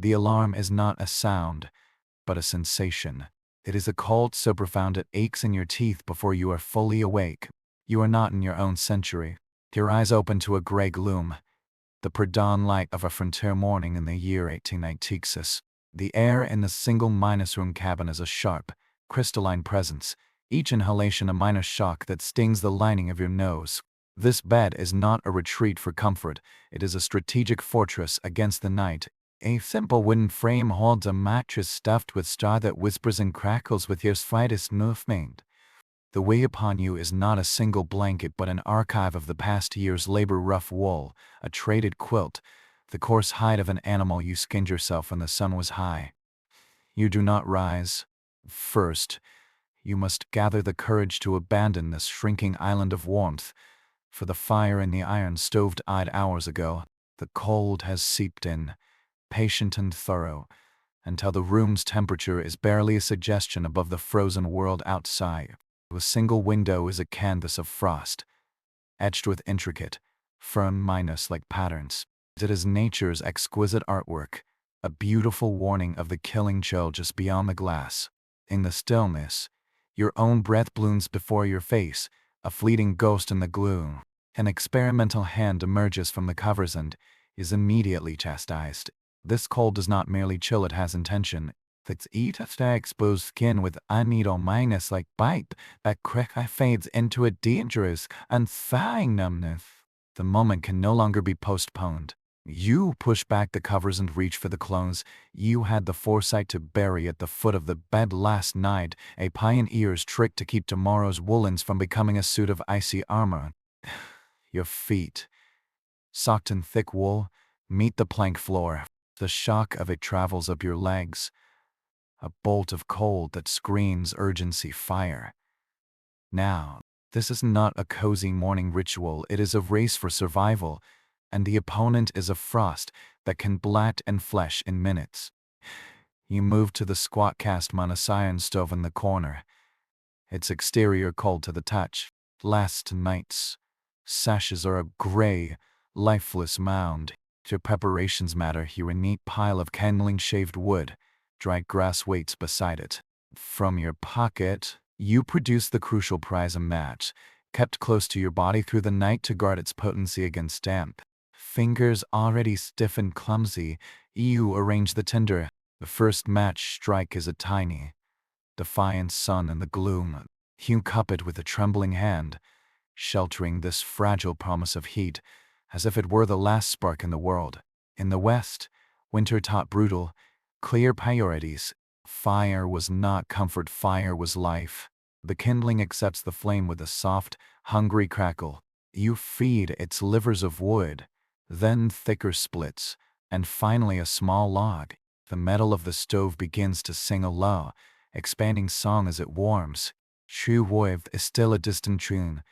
The alarm is not a sound, but a sensation. It is a cold so profound it aches in your teeth before you are fully awake. You are not in your own century. Your eyes open to a grey gloom, the pre-dawn light of a frontier morning in the year 1896. The air in the single minus-room cabin is a sharp, crystalline presence, each inhalation a minor shock that stings the lining of your nose. This bed is not a retreat for comfort, it is a strategic fortress against the night. A simple wooden frame holds a mattress stuffed with straw that whispers and crackles with your slightest movement. The weight upon you is not a single blanket but an archive of the past year's labor, rough wool, a traded quilt, the coarse hide of an animal you skinned yourself when the sun was high. You do not rise. First, you must gather the courage to abandon this shrinking island of warmth, for the fire in the iron stove died hours ago. The cold has seeped in, patient and thorough, until the room's temperature is barely a suggestion above the frozen world outside. A single window is a canvas of frost, etched with intricate, firm minus-like patterns. It is nature's exquisite artwork, a beautiful warning of the killing chill just beyond the glass. In the stillness, your own breath blooms before your face, a fleeting ghost in the gloom. An experimental hand emerges from the covers and is immediately chastised. This cold does not merely chill, it has intention. Its eat of the exposed skin with a needle minus-like bite that quickly fades into a dangerous, unthawing numbness. The moment can no longer be postponed. You push back the covers and reach for the clothes you had the foresight to bury at the foot of the bed last night, a pioneer's trick to keep tomorrow's woolens from becoming a suit of icy armor. Your feet, socked in thick wool, meet the plank floor. The shock of it travels up your legs, a bolt of cold that screams urgency, fire. Now, this is not a cozy morning ritual, it is a race for survival, and the opponent is a frost that can blat and flesh in minutes. You move to the squat cast monocyan stove in the corner, its exterior cold to the touch. Last night's sashes are a gray, lifeless mound. Your preparations matter here, a neat pile of kindling shaved wood, dried grass waits beside it. From your pocket, you produce the crucial prize, a match, kept close to your body through the night to guard its potency against damp. Fingers already stiff and clumsy, you arrange the tinder. The first match strike is a tiny, defiant sun in the gloom. You cup it with a trembling hand, sheltering this fragile promise of heat, as if it were the last spark in the world. In the west, winter taught brutal, clear priorities. Fire was not comfort, fire was life. The kindling accepts the flame with a soft, hungry crackle. You feed its livers of wood, then thicker splits, and finally a small log. The metal of the stove begins to sing a low, expanding song as it warms. True warmth is still a distant tune,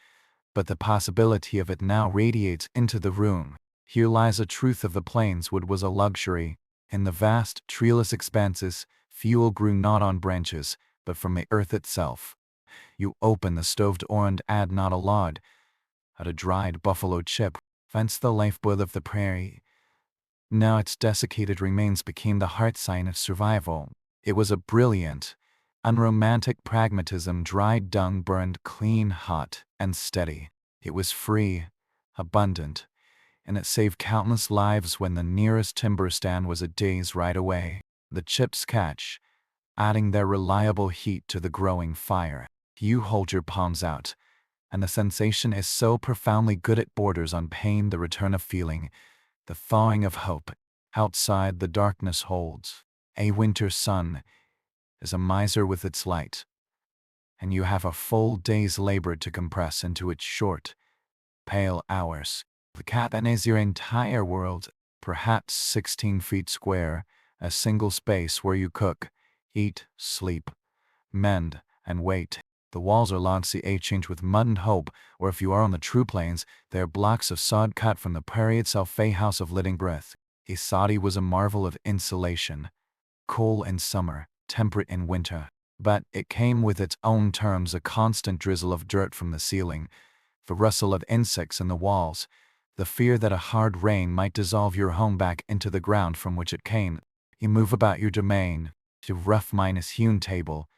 but the possibility of it now radiates into the room. Here lies a truth of the plains. Wood was a luxury. In the vast, treeless expanses, fuel grew not on branches, but from the earth itself. You open the stove door and add not a log, but a dried buffalo chip, thence the lifeblood of the prairie. Now its desiccated remains became the heart sign of survival. It was a brilliant, unromantic pragmatism. Dried dung burned clean, hot, and steady. It was free, abundant, and it saved countless lives when the nearest timber stand was a day's ride away. The chips catch, adding their reliable heat to the growing fire. You hold your palms out, and the sensation is so profoundly good it borders on pain, the return of feeling, the thawing of hope. Outside, the darkness holds. A winter sun is a miser with its light, and you have a full day's labor to compress into its short, pale hours. The cabin is your entire world, perhaps 16 feet square, a single space where you cook, eat, sleep, mend, and wait. The walls are logs changed with mud and hope, or if you are on the true plains, they are blocks of sod cut from the prairie itself, a house of living breath. Isadi was a marvel of insulation, cool in summer, temperate in winter, but it came with its own terms, a constant drizzle of dirt from the ceiling, the rustle of insects in the walls, the fear that a hard rain might dissolve your home back into the ground from which it came. You move about your domain, a rough minus hewn table,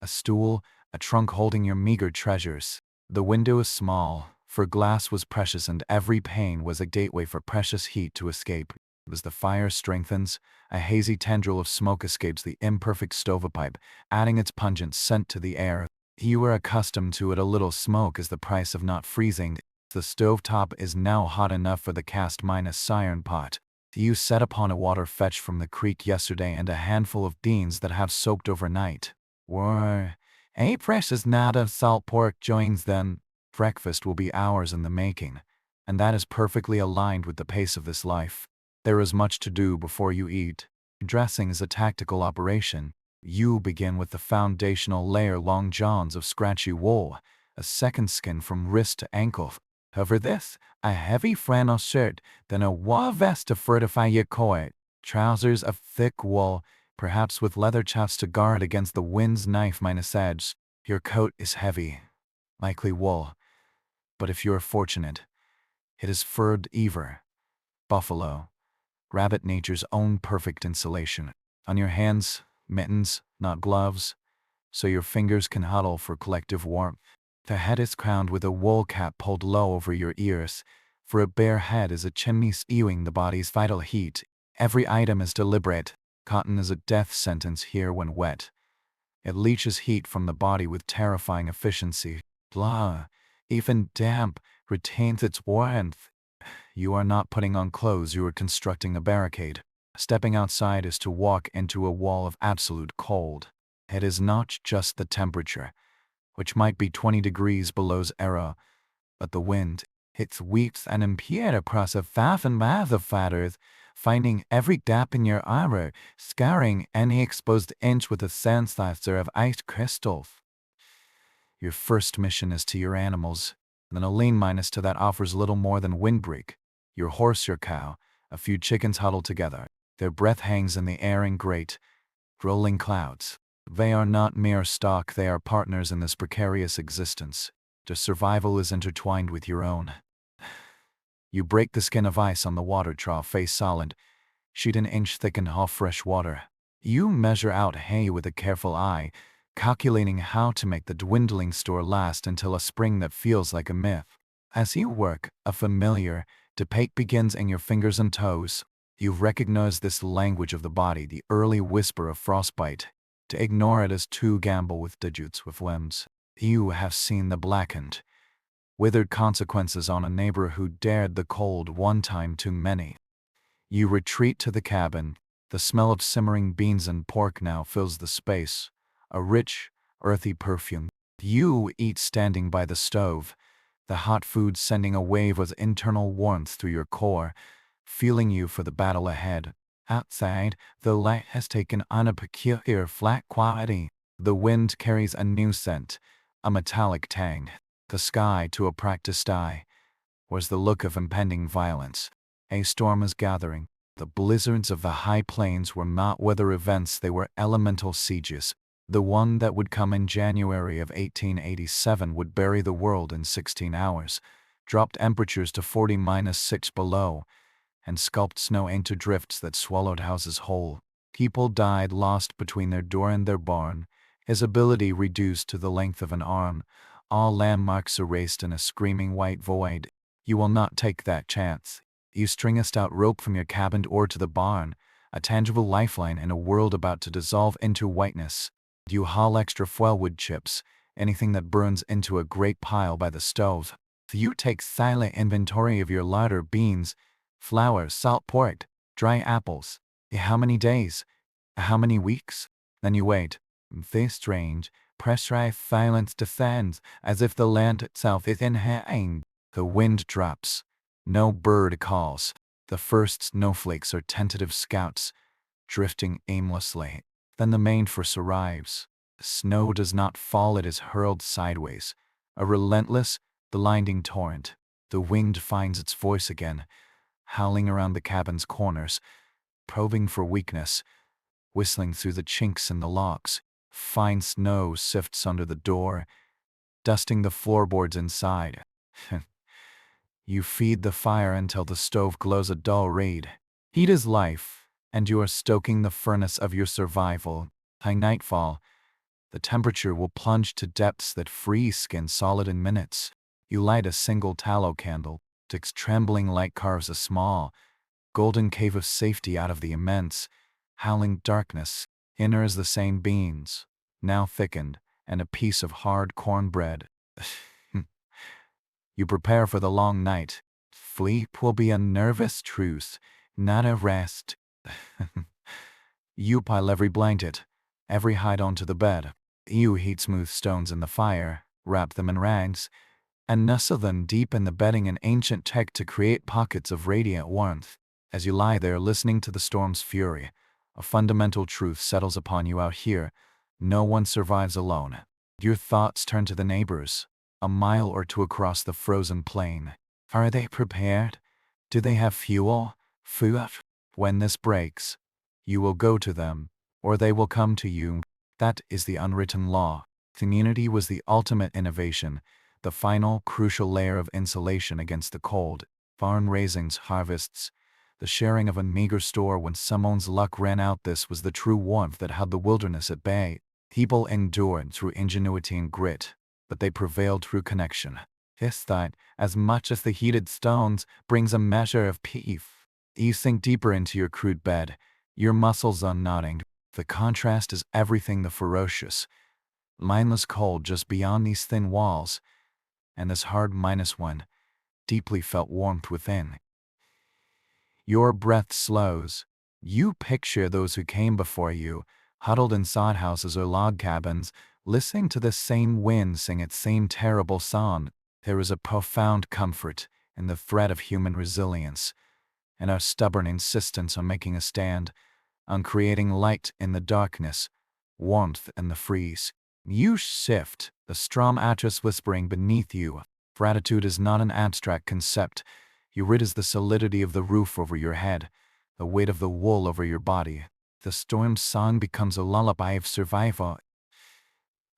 a stool, a trunk holding your meager treasures. The window is small, for glass was precious and every pane was a gateway for precious heat to escape. As the fire strengthens, a hazy tendril of smoke escapes the imperfect stovepipe, adding its pungent scent to the air. You are accustomed to it. A little smoke is the price of not freezing. The stovetop is now hot enough for the cast-minus iron pot. You set upon a water fetched from the creek yesterday and a handful of beans that have soaked overnight. Were a precious knot of salt pork joins them. Breakfast will be hours in the making, and that is perfectly aligned with the pace of this life. There is much to do before you eat. Dressing is a tactical operation. You begin with the foundational layer: long johns of scratchy wool, a second skin from wrist to ankle. Over this, a heavy flannel shirt, then a wool vest to fortify your core, trousers of thick wool, perhaps with leather cuffs to guard against the wind's knife-minus edge. Your coat is heavy, likely wool, but if you're fortunate, it is furred either. Buffalo, rabbit, nature's own perfect insulation. On your hands, mittens, not gloves, so your fingers can huddle for collective warmth. The head is crowned with a wool cap pulled low over your ears. For a bare head is a chimney spewing the body's vital heat. Every item is deliberate. Cotton is a death sentence here when wet. It leaches heat from the body with terrifying efficiency. Blah, even damp, retains its warmth. You are not putting on clothes, you are constructing a barricade. Stepping outside is to walk into a wall of absolute cold. It is not just the temperature, which might be 20 degrees below zero, but the wind. It sweeps and impaired across a vast mass of feathers, finding every gap in your armor, scouring any exposed inch with a sandslaster of ice crystals. Your first mission is to your animals, then a lean minus to that offers little more than windbreak. Your horse, your cow, a few chickens huddled together. Their breath hangs in the air in great, rolling clouds. They are not mere stock, they are partners in this precarious existence. Their survival is intertwined with your own. You break the skin of ice on the water trough, face solid, sheet an inch thick and half fresh water. You measure out hay with a careful eye, calculating how to make the dwindling store last until a spring that feels like a myth. As you work, a familiar debate begins in your fingers and toes. You recognize this language of the body, the early whisper of frostbite. To ignore it is to gamble with digits, with limbs. You have seen the blackened, withered consequences on a neighbor who dared the cold one time too many. You retreat to the cabin. The smell of simmering beans and pork now fills the space, a rich, earthy perfume. You eat standing by the stove, the hot food sending a wave of internal warmth through your core, fueling you for the battle ahead. Outside, the light has taken on a peculiar flat quality. The wind carries a new scent, a metallic tang. The sky, to a practiced eye, was the look of impending violence. A storm is gathering. The blizzards of the high plains were not weather events, they were elemental sieges. The one that would come in January of 1887 would bury the world in 16 hours, drop temperatures to 40-6 below, and sculpt snow into drifts that swallowed houses whole. People died lost between their door and their barn, his ability reduced to the length of an arm, all landmarks erased in a screaming white void. You will not take that chance. You string a stout rope from your cabin door to the barn, a tangible lifeline in a world about to dissolve into whiteness. You haul extra fuelwood chips, anything that burns, into a great pile by the stove. You take silent inventory of your larder: beans, flour, salt pork, dry apples. How many days? How many weeks? Then you wait. This strange, pressurized silence descends, as if the land itself is in hand. The wind drops. No bird calls. The first snowflakes are tentative scouts, drifting aimlessly. Then the main force arrives. The snow does not fall, it is hurled sideways. A relentless, blinding torrent. The wind finds its voice again, howling around the cabin's corners, probing for weakness, whistling through the chinks in the locks. Fine snow sifts under the door, dusting the floorboards inside. You feed the fire until the stove glows a dull red. Heat is life, and you are stoking the furnace of your survival. By nightfall, the temperature will plunge to depths that freeze skin solid in minutes. You light a single tallow candle. Its trembling light carves a small, golden cave of safety out of the immense, howling darkness. Inner is the same beans, now thickened, and a piece of hard cornbread. You prepare for the long night. Sleep will be a nervous truce, not a rest. You pile every blanket, every hide onto the bed. You heat smooth stones in the fire, wrap them in rags, and nestle them deep in the bedding in ancient tech to create pockets of radiant warmth. As you lie there listening to the storm's fury, a fundamental truth settles upon you out here. No one survives alone. Your thoughts turn to the neighbors, a mile or two across the frozen plain. Are they prepared? Do they have fuel? Food? When this breaks, you will go to them, or they will come to you. That is the unwritten law. Community was the ultimate innovation, the final, crucial layer of insulation against the cold. Farm raisings, harvests, the sharing of a meager store when someone's luck ran out. This was the true warmth that held the wilderness at bay. People endured through ingenuity and grit, but they prevailed through connection. This thought, as much as the heated stones, brings a measure of peace. You sink deeper into your crude bed, your muscles unknotting. The contrast is everything. The ferocious, mindless cold just beyond these thin walls, and this hard -1, deeply felt warmth within. Your breath slows. You picture those who came before you, huddled in sod houses or log cabins, listening to the same wind sing its same terrible song. There is a profound comfort in the thread of human resilience, and our stubborn insistence on making a stand, on creating light in the darkness, warmth in the freeze. You shift, the storm atlas whispering beneath you. Gratitude is not an abstract concept. It is the solidity of the roof over your head, the weight of the wool over your body. The storm's song becomes a lullaby of survival.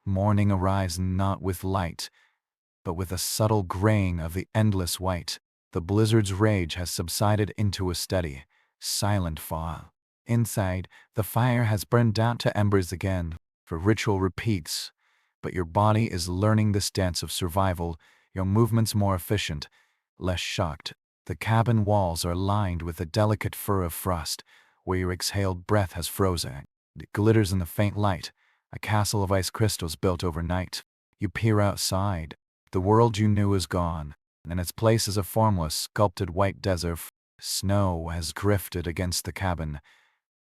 Morning arrives not with light, but with a subtle graying of the endless white. The blizzard's rage has subsided into a steady, silent fall. Inside, the fire has burned down to embers again. For ritual repeats, but your body is learning this dance of survival, your movements more efficient, less shocked. The cabin walls are lined with a delicate fur of frost, where your exhaled breath has frozen. It glitters in the faint light, a castle of ice crystals built overnight. You peer outside. The world you knew is gone. In its place is a formless, sculpted white desert. Snow has drifted against the cabin,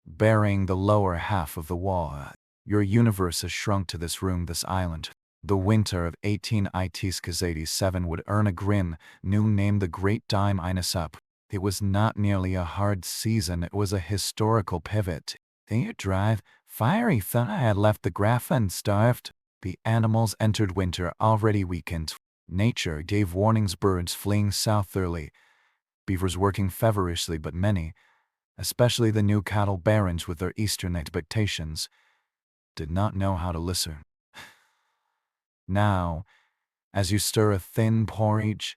burying the lower half of the wall. Your universe has shrunk to this room, this island. The winter of 1887 would earn a grim, new name, the Great Dime Inus Up. It was not merely a hard season, it was a historical pivot. Their drive, fiery thought had left the graph unstarved. The animals entered winter already weakened. Nature gave warnings, birds fleeing south early, beavers working feverishly, but many, especially the new cattle barons with their eastern expectations, did not know how to listen. Now, as you stir a thin porridge,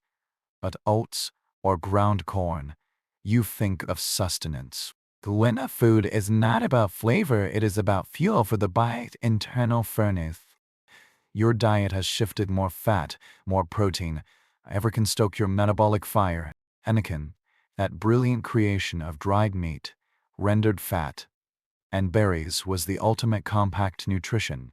but oats or ground corn, you think of sustenance. When food is not about flavor, it is about fuel for the body's internal furnace. Your diet has shifted: more fat, more protein. Ever can stoke your metabolic fire. Anakin, that brilliant creation of dried meat, rendered fat, and berries, was the ultimate compact nutrition,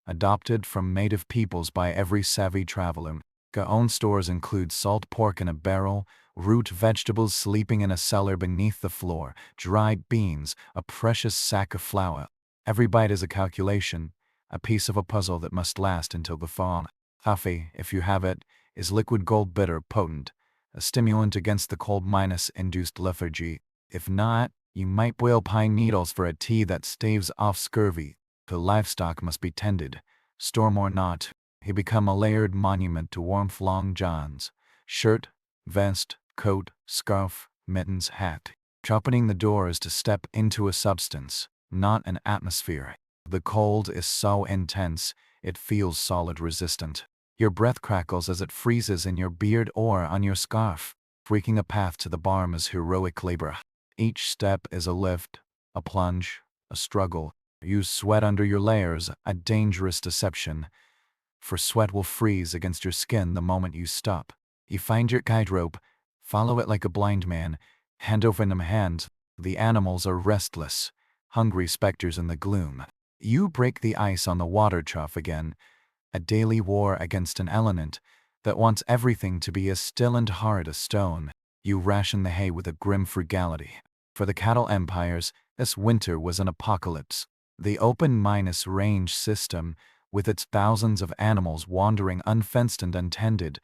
adopted from native peoples by every savvy traveler. Our own stores include salt pork in a barrel, root vegetables sleeping in a cellar beneath the floor, dried beans, a precious sack of flour. Every bite is a calculation, a piece of a puzzle that must last until the thaw. Coffee, if you have it, is liquid gold, bitter, potent, a stimulant against the cold -induced lethargy. If not, you might boil pine needles for a tea that staves off scurvy. The livestock must be tended, storm or not. He become a layered monument to warmth. Long johns, shirt, vest, coat, scarf, mittens, hat. Opening the door is to step into a substance, not an atmosphere. The cold is so intense, it feels solid, resistant. Your breath crackles as it freezes in your beard or on your scarf. Freaking a path to the barn is heroic labor. Each step is a lift, A plunge, a struggle. You sweat under your layers, a dangerous deception. For sweat will freeze against your skin the moment you stop. You find your guide rope, follow it like a blind man, hand over hand. The animals are restless, hungry specters in the gloom. You break the ice on the water trough again, a daily war against an element that wants everything to be as still and hard as stone. You ration the hay with a grim frugality. For the cattle empires, this winter was an apocalypse. The open minus range system, with its thousands of animals wandering unfenced and untended,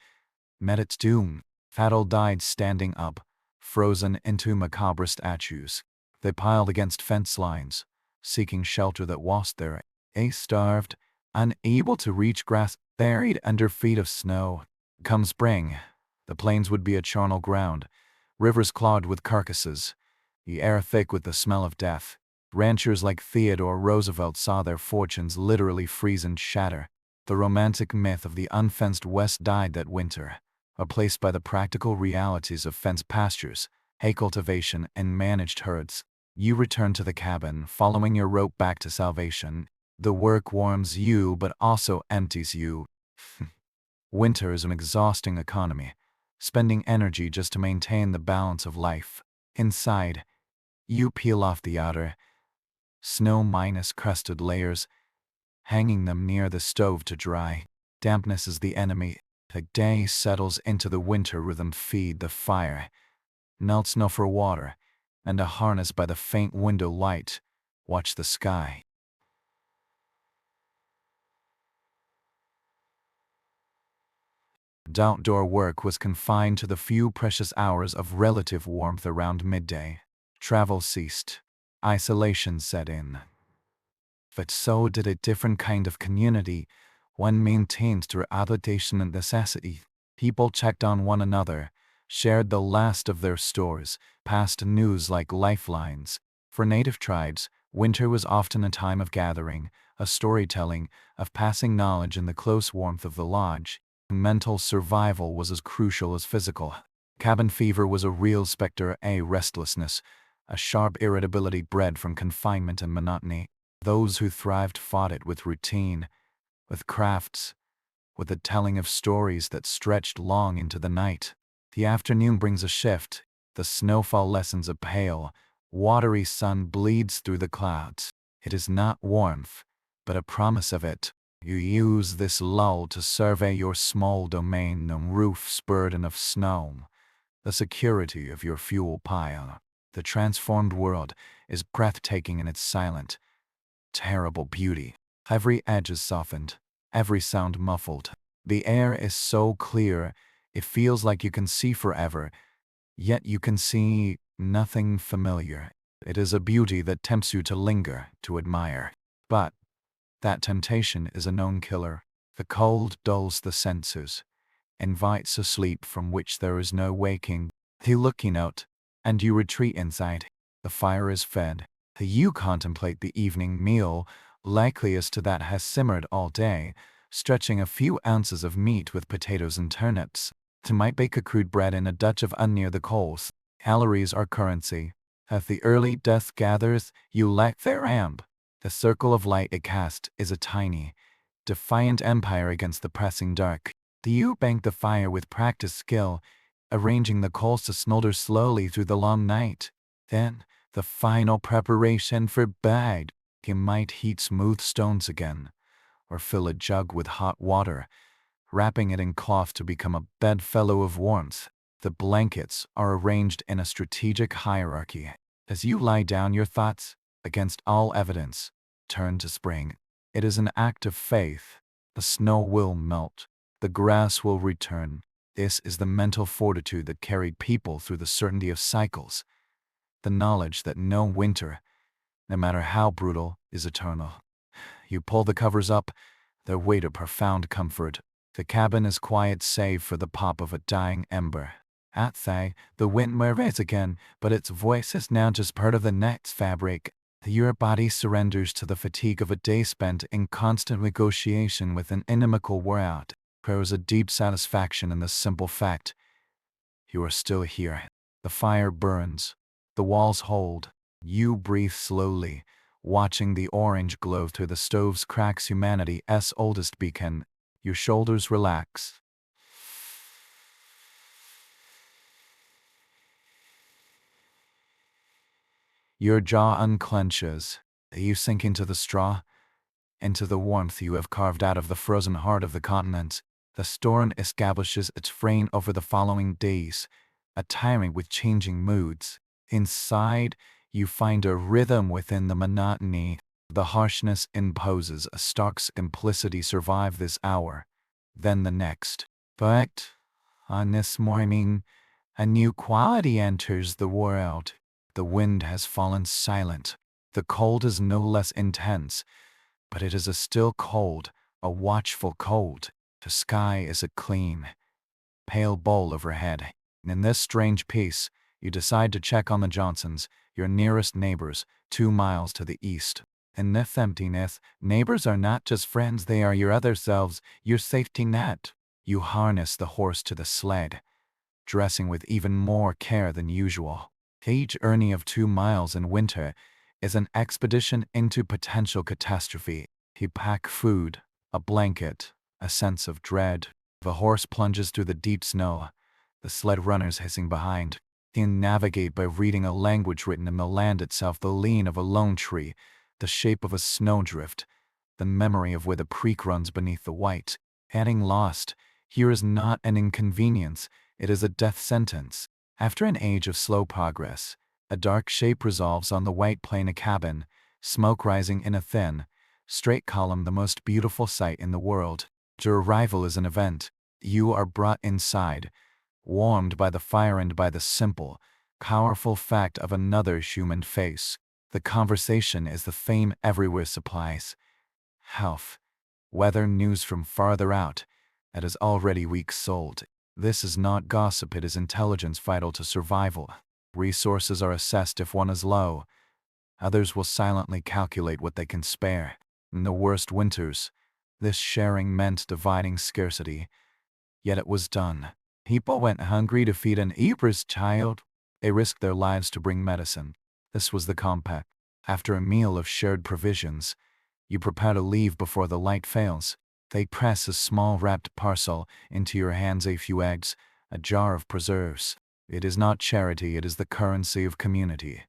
met its doom. Cattle died standing up, frozen into macabre statues. They piled against fence lines, seeking shelter that was there. Starved, unable to reach grass, buried under feet of snow. Come spring, the plains would be a charnel ground, rivers clogged with carcasses, the air thick with the smell of death. Ranchers like Theodore Roosevelt saw their fortunes literally freeze and shatter. The romantic myth of the unfenced West died that winter, replaced by the practical realities of fenced pastures, hay cultivation, and managed herds. You return to the cabin, following your rope back to salvation. The work warms you but also empties you. Winter is an exhausting economy, spending energy just to maintain the balance of life. Inside, you peel off the outer, snow-minus crusted layers, hanging them near the stove to dry. Dampness is the enemy. The day settles into the winter rhythm. Feed the fire, melt snow for water, and a harness by the faint window light. Watch the sky. Outdoor work was confined to the few precious hours of relative warmth around midday. Travel ceased. Isolation set in. But so did a different kind of community, one maintained through adaptation and necessity. People checked on one another, shared the last of their stores, passed news like lifelines. For native tribes, winter was often a time of gathering, of storytelling, of passing knowledge in the close warmth of the lodge. Mental survival was as crucial as physical. Cabin fever was a real specter, a restlessness, a sharp irritability bred from confinement and monotony. Those who thrived fought it with routine, with crafts, with the telling of stories that stretched long into the night. The afternoon brings a shift. The snowfall lessens a pale, watery sun bleeds through the clouds. It is not warmth, but a promise of it. You use this lull to survey your small domain, the roof's burden of snow, the security of your fuel pile. The transformed world is breathtaking in its silent, terrible beauty. Every edge is softened, every sound muffled. The air is so clear, it feels like you can see forever, yet you can see nothing familiar. It is a beauty that tempts you to linger, to admire. But that temptation is a known killer. The cold dulls the senses, invites a sleep from which there is no waking. You looking out, and you retreat inside. The fire is fed. You contemplate the evening meal, likeliest to that has simmered all day, stretching a few ounces of meat with potatoes and turnips. To might bake a crude bread in a Dutch oven near the coals. Calories are currency. As the early dusk gathers, you lack their amp. The circle of light it casts is a tiny, defiant empire against the pressing dark. You bank the fire with practiced skill, arranging the coals to smolder slowly through the long night. Then, the final preparation for bed. You might heat smooth stones again, or fill a jug with hot water, wrapping it in cloth to become a bedfellow of warmth. The blankets are arranged in a strategic hierarchy. As you lie down, your thoughts, against all evidence, turn to spring. It is an act of faith. The snow will melt. The grass will return. This is the mental fortitude that carried people through the certainty of cycles. The knowledge that no winter, no matter how brutal, is eternal. You pull the covers up, their weight of profound comfort. The cabin is quiet save for the pop of a dying ember. At the wind murmurs again, but its voice is now just part of the next fabric. Your body surrenders to the fatigue of a day spent in constant negotiation with an inimical world. There is a deep satisfaction in the simple fact: you are still here. The fire burns. The walls hold. You breathe slowly, watching the orange glow through the stove's cracks, humanity's oldest beacon. Your shoulders relax. Your jaw unclenches. You sink into the straw, into the warmth you have carved out of the frozen heart of the continent. The storm establishes its reign over the following days, a tyrant with changing moods. Inside, you find a rhythm within the monotony. The harshness imposes a stark simplicity. Survive this hour, then the next. But on this morning, a new quality enters the world. The wind has fallen silent. The cold is no less intense, but it is a still cold, a watchful cold. The sky is a clean, pale bowl overhead. In this strange peace, you decide to check on the Johnsons, your nearest neighbors, 2 miles to the east. In this emptiness, neighbors are not just friends, they are your other selves, your safety net. You harness the horse to the sled, dressing with even more care than usual. Each journey of 2 miles in winter is an expedition into potential catastrophe. You pack food, a blanket, a sense of dread. The horse plunges through the deep snow, the sled runners hissing behind. You navigate by reading a language written in the land itself, the lean of a lone tree, the shape of a snowdrift, the memory of where the creek runs beneath the white. Getting lost here is not an inconvenience, it is a death sentence. After an age of slow progress, a dark shape resolves on the white plain, a cabin, smoke rising in a thin, straight column, the most beautiful sight in the world. Your arrival is an event. You are brought inside, warmed by the fire and by the simple, powerful fact of another human face. The conversation is the fame everywhere supplies. Health, weather, news from farther out. It is already weak-souled. This is not gossip, it is intelligence vital to survival. Resources are assessed if one is low. Others will silently calculate what they can spare. In the worst winters, this sharing meant dividing scarcity. Yet it was done. People went hungry to feed an Ibra's child. They risked their lives to bring medicine. This was the compact. After a meal of shared provisions, you prepare to leave before the light fails. They press a small wrapped parcel into your hands, a few eggs, a jar of preserves. It is not charity, it is the currency of community,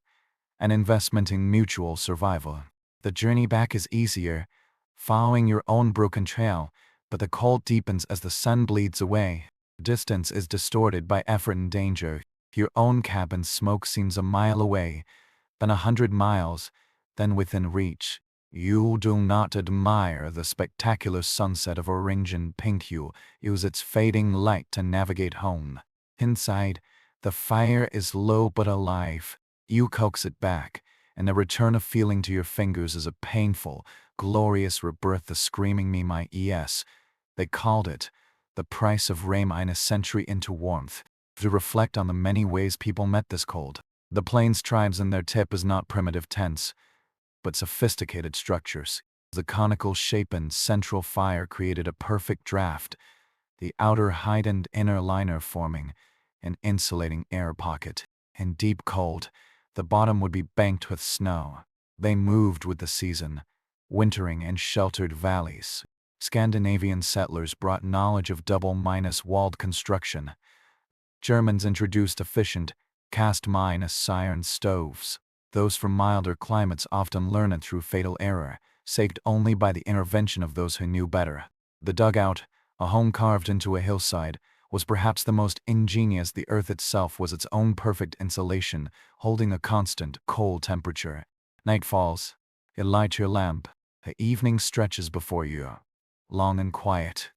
an investment in mutual survival. The journey back is easier, following your own broken trail, but the cold deepens as the sun bleeds away. Distance is distorted by effort and danger. Your own cabin's smoke seems a mile away, then 100 miles, then within reach. You do not admire the spectacular sunset of orange and pink. You use its fading light to navigate home. Inside, the fire is low but alive. You coax it back, and the return of feeling to your fingers is a painful, glorious rebirth. The screaming me my es. They called it the price of rain in a century into warmth. To reflect on the many ways people met this cold. The plains tribes in their tip is not primitive tents, but sophisticated structures. The conical shape and central fire created a perfect draft, the outer height and inner liner forming an insulating air pocket. In deep cold, the bottom would be banked with snow. They moved with the season, wintering in sheltered valleys. Scandinavian settlers brought knowledge of double-walled construction. Germans introduced efficient, cast-iron stoves. Those from milder climates often learn it through fatal error, saved only by the intervention of those who knew better. The dugout, a home carved into a hillside, was perhaps the most ingenious. The earth itself was its own perfect insulation, holding a constant, cold temperature. Night falls. You light your lamp. The evening stretches before you, long and quiet.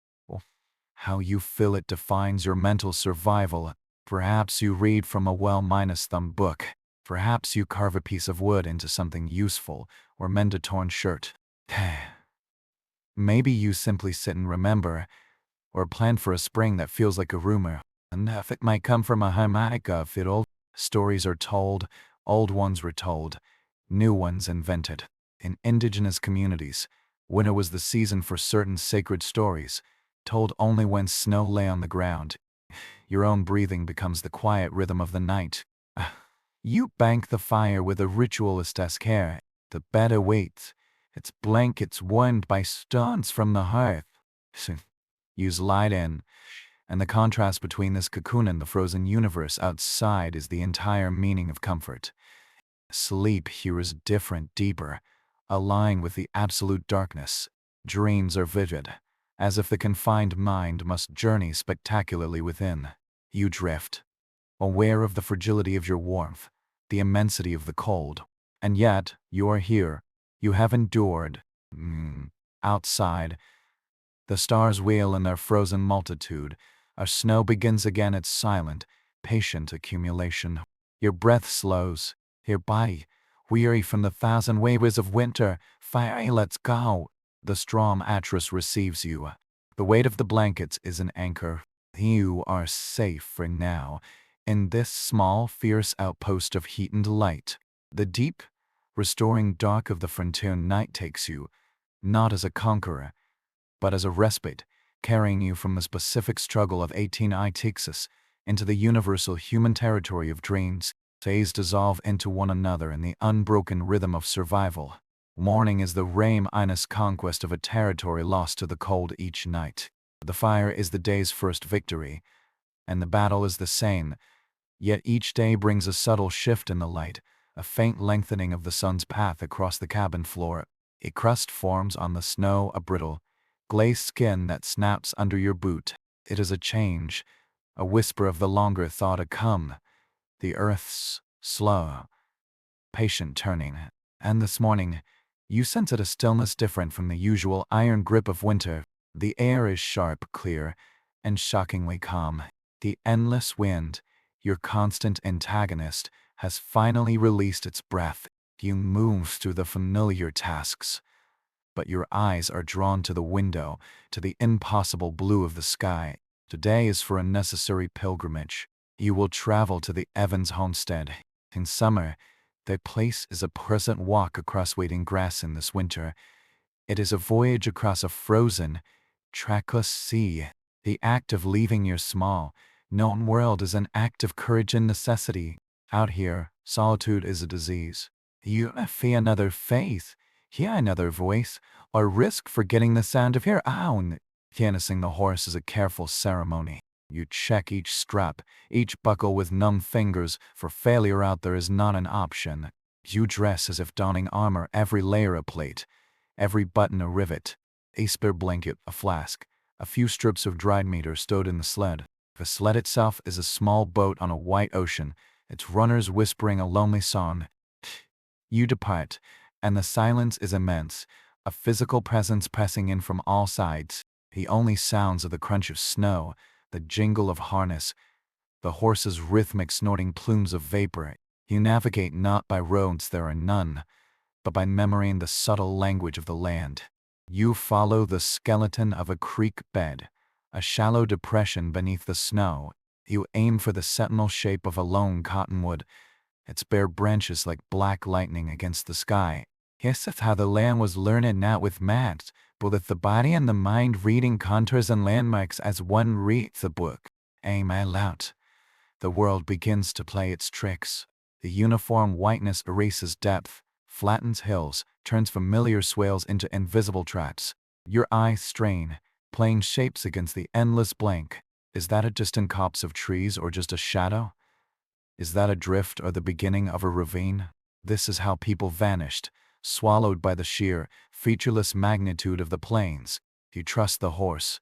How you fill it defines your mental survival. Perhaps you read from a well-thumbed book. Perhaps you carve a piece of wood into something useful, or mend a torn shirt. Maybe you simply sit and remember, or plan for a spring that feels like a rumor. And if it might come from a harmonica, if it old stories are told, old ones retold, new ones invented. In indigenous communities, winter was the season for certain sacred stories, told only when snow lay on the ground. Your own breathing becomes the quiet rhythm of the night. You bank the fire with a ritualist-esque care. The bed awaits, its blankets warmed by stones from the hearth. You slide in, and the contrast between this cocoon and the frozen universe outside is the entire meaning of comfort. Sleep here is different, deeper, aligned with the absolute darkness. Dreams are vivid, as if the confined mind must journey spectacularly within. You drift, aware of the fragility of your warmth, the immensity of the cold. And yet, you are here. You have endured. Outside, the stars wheel in their frozen multitude. Our snow begins again its silent, patient accumulation. Your breath slows, your body, weary from the thousand waves of winter. Fire, let's go. The strong mattress receives you. The weight of the blankets is an anchor. You are safe for now, in this small, fierce outpost of heat and light. The deep, restoring dark of the frontier night takes you, not as a conqueror, but as a respite, carrying you from the specific struggle of 18I Texas into the universal human territory of dreams. Days dissolve into one another in the unbroken rhythm of survival. Morning is the Rame Inus conquest of a territory lost to the cold each night. The fire is the day's first victory, and the battle is the same, yet each day brings a subtle shift in the light, a faint lengthening of the sun's path across the cabin floor. A crust forms on the snow, a brittle, glazed skin that snaps under your boot. It is a change, a whisper of the longer thought to come. The earth's slow, patient turning. And this morning, you sense a stillness different from the usual iron grip of winter. The air is sharp, clear, and shockingly calm. The endless wind, your constant antagonist, has finally released its breath. You move through the familiar tasks, but your eyes are drawn to the window, to the impossible blue of the sky. Today is for a necessary pilgrimage. You will travel to the Evans homestead. In summer, the place is a pleasant walk across waiting grass. In this winter, it is a voyage across a frozen, trackless sea. The act of leaving your small, known world is an act of courage and necessity. Out here, solitude is a disease. You fear another faith, hear another voice, or risk forgetting the sound of your own. Harnessing the horse is a careful ceremony. You check each strap, each buckle with numb fingers, for failure out there is not an option. You dress as if donning armor, every layer a plate, every button a rivet, a spare blanket, a flask, a few strips of dried meat are stowed in the sled. The sled itself is a small boat on a white ocean, its runners whispering a lonely song. You depart, and the silence is immense, a physical presence pressing in from all sides. The only sounds are the crunch of snow, the jingle of harness, the horse's rhythmic snorting plumes of vapor. You navigate not by roads there are none, but by memory and the subtle language of the land. You follow the skeleton of a creek bed, a shallow depression beneath the snow. You aim for the sentinel shape of a lone cottonwood, its bare branches like black lightning against the sky. Yes, that's how the land was learned, not with maps, but with the body and the mind reading contours and landmarks as one reads the book. Aim out. The world begins to play its tricks. The uniform whiteness erases depth, flattens hills, turns familiar swales into invisible traps. Your eyes strain, playing shapes against the endless blank. Is that a distant copse of trees or just a shadow? Is that a drift or the beginning of a ravine? This is how people vanished, swallowed by the sheer, featureless magnitude of the plains. You trust the horse,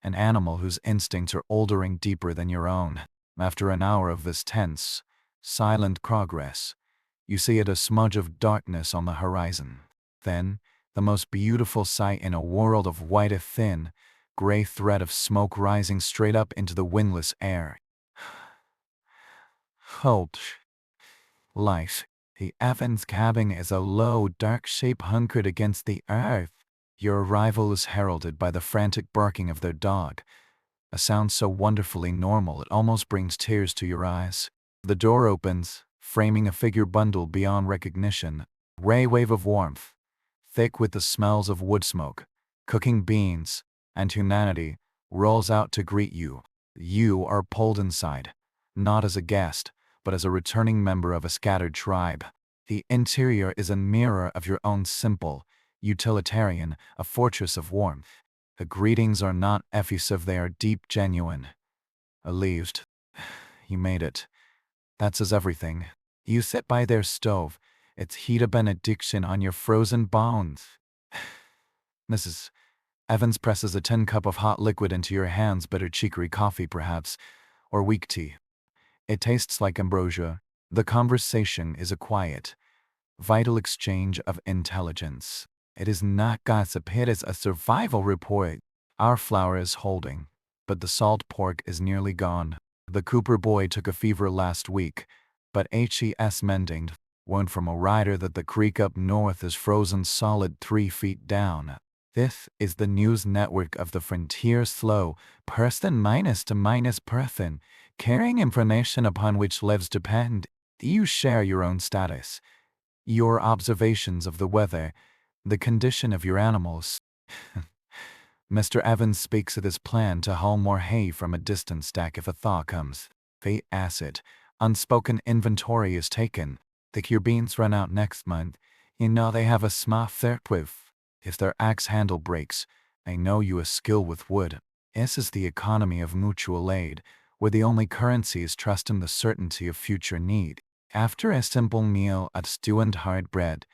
an animal whose instincts are older and deeper than your own. After an hour of this tense, silent progress, you see a smudge of darkness on the horizon. Then, the most beautiful sight in a world of white, a thin, gray thread of smoke rising straight up into the windless air. Halt. Life. The Evans cabin is a low, dark shape hunkered against the earth. Your arrival is heralded by the frantic barking of their dog, a sound so wonderfully normal it almost brings tears to your eyes. The door opens, framing a figure bundled beyond recognition. Ray wave of warmth, thick with the smells of wood smoke, cooking beans, and humanity, rolls out to greet you. You are pulled inside, not as a guest, but as a returning member of a scattered tribe. The interior is a mirror of your own simple, utilitarian, a fortress of warmth. The greetings are not effusive, they are deep, genuine. Relieved. You made it. That says everything. You sit by their stove. It's heat a benediction on your frozen bones. Mrs. Evans presses a tin cup of hot liquid into your hands, bitter chicory coffee perhaps, or weak tea. It tastes like ambrosia. The conversation is a quiet, vital exchange of intelligence. It is not gossip, it is a survival report. Our flour is holding, but the salt pork is nearly gone. The Cooper boy took a fever last week, but HES mending. One from a rider that the creek up north is frozen solid 3 feet down. This is the news network of the frontier, slow, person minus to minus person, carrying information upon which lives depend. You share your own status, your observations of the weather, the condition of your animals. Mr. Evans speaks of his plan to haul more hay from a distant stack if a thaw comes. The acid, unspoken inventory is taken. The cure beans run out next month. You know they have a small with. If their axe handle breaks, I know you a skill with wood. This is the economy of mutual aid, where the only currency is trust in the certainty of future need. After a simple meal of stew and hard bread,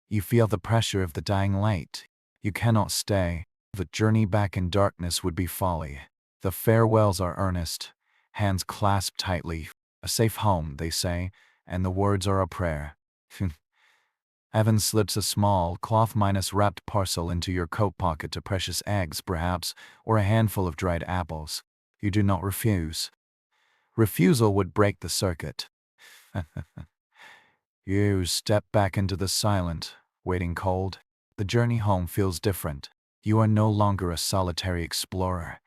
you feel the pressure of the dying light. You cannot stay. The journey back in darkness would be folly. The farewells are earnest, hands clasped tightly. A safe home, they say, and the words are a prayer. Evans slips a small, cloth-wrapped parcel into your coat pocket, to precious eggs, perhaps, or a handful of dried apples. You do not refuse. Refusal would break the circuit. You step back into the silent, waiting cold. The journey home feels different. You are no longer a solitary explorer,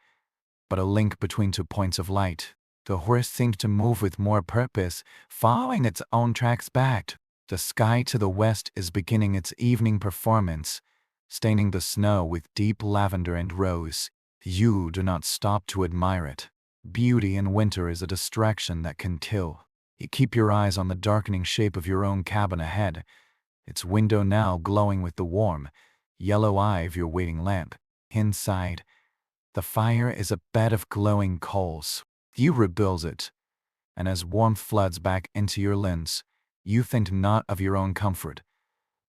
but a link between 2 points of light. The horse seems to move with more purpose, following its own tracks back. The sky to the west is beginning its evening performance, staining the snow with deep lavender and rose. You do not stop to admire it. Beauty in winter is a distraction that can kill. You keep your eyes on the darkening shape of your own cabin ahead, its window now glowing with the warm, yellow eye of your waiting lamp. Inside, the fire is a bed of glowing coals. You rebuild it, and as warmth floods back into your lens, you think not of your own comfort,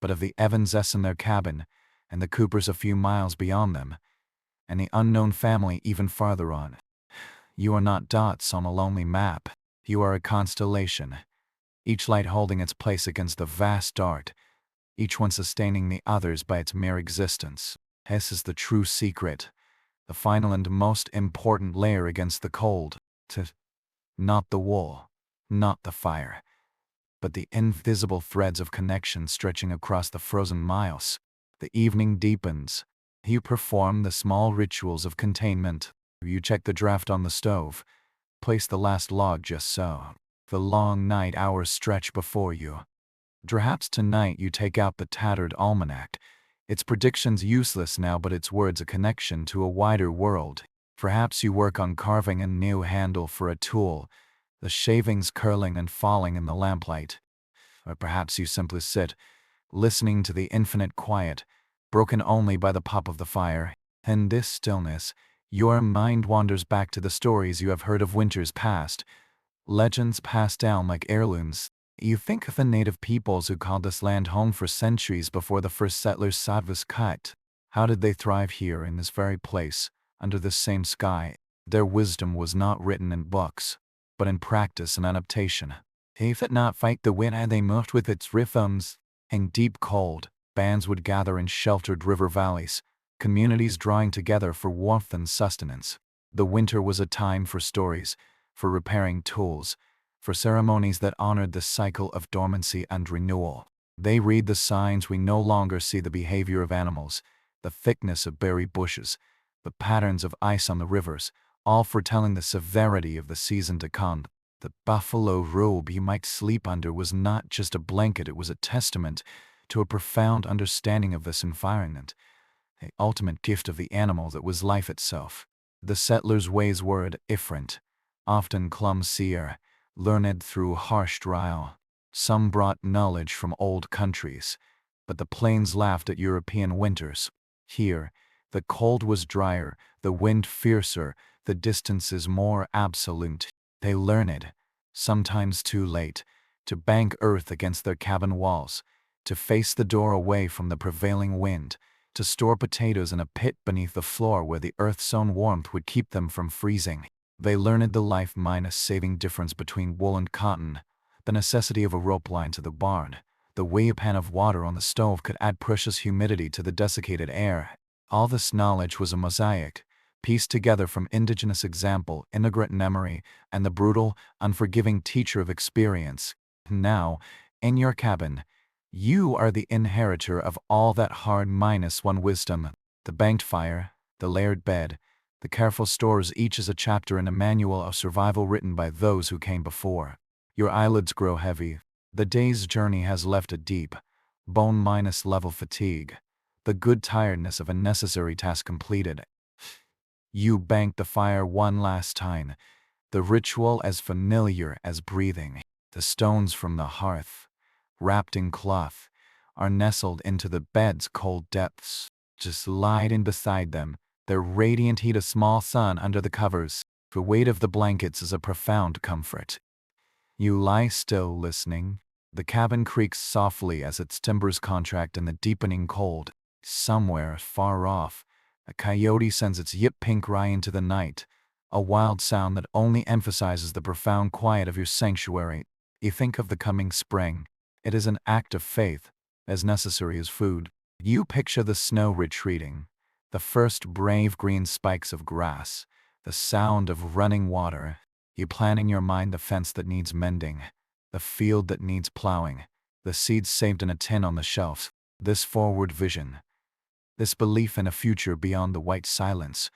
but of the Evanses in their cabin, and the Coopers a few miles beyond them, and the unknown family even farther on. You are not dots on a lonely map. You are a constellation, each light holding its place against the vast dark, each one sustaining the others by its mere existence. This is the true secret, the final and most important layer against the cold. Not the wool, not the fire, but the invisible threads of connection stretching across the frozen miles. The evening deepens. You perform the small rituals of containment. You check the draft on the stove, place the last log just so. The long night hours stretch before you. Perhaps tonight you take out the tattered almanac, its predictions useless now, but its words a connection to a wider world. Perhaps you work on carving a new handle for a tool, the shavings curling and falling in the lamplight. Or perhaps you simply sit, listening to the infinite quiet, broken only by the pop of the fire. In this stillness, your mind wanders back to the stories you have heard of winters past, legends passed down like heirlooms. You think of the native peoples who called this land home for centuries before the first settlers sod was cut. How did they thrive here in this very place, under this same sky? Their wisdom was not written in books, but in practice and adaptation. If it not fight the wind, and they moved with its rhythms. In deep cold, bands would gather in sheltered river valleys, communities drawing together for warmth and sustenance. The winter was a time for stories, for repairing tools, for ceremonies that honored the cycle of dormancy and renewal. They read the signs we no longer see: the behavior of animals, the thickness of berry bushes, the patterns of ice on the rivers, all foretelling the severity of the season to come. The buffalo robe you might sleep under was not just a blanket, it was a testament to a profound understanding of this environment, the ultimate gift of the animal that was life itself. The settlers' ways were different, often clumsier, learned through harsh trial. Some brought knowledge from old countries, but the plains laughed at European winters. Here, the cold was drier, the wind fiercer, the distances more absolute. They learned, sometimes too late, to bank earth against their cabin walls, to face the door away from the prevailing wind, to store potatoes in a pit beneath the floor where the earth's own warmth would keep them from freezing. They learned the life-saving difference between wool and cotton, the necessity of a rope line to the barn, the way a pan of water on the stove could add precious humidity to the desiccated air. All this knowledge was a mosaic, pieced together from indigenous example, immigrant memory, and the brutal, unforgiving teacher of experience. Now, in your cabin, you are the inheritor of all that hard-1 wisdom, the banked fire, the layered bed, the careful stores, each is a chapter in a manual of survival written by those who came before. Your eyelids grow heavy. The day's journey has left a deep, bone-level fatigue, the good tiredness of a necessary task completed. You bank the fire one last time, the ritual as familiar as breathing. The stones from the hearth, wrapped in cloth, are nestled into the bed's cold depths. Just lie in beside them, their radiant heat a small sun under the covers. The weight of the blankets is a profound comfort. You lie still, listening. The cabin creaks softly as its timbers contract in the deepening cold. Somewhere far off, a coyote sends its yip-pink cry into the night, a wild sound that only emphasizes the profound quiet of your sanctuary. You think of the coming spring. It is an act of faith, as necessary as food. You picture the snow retreating, the first brave green spikes of grass, the sound of running water. You plan in your mind the fence that needs mending, the field that needs plowing, the seeds saved in a tin on the shelf. This forward vision, this belief in a future beyond the white silence,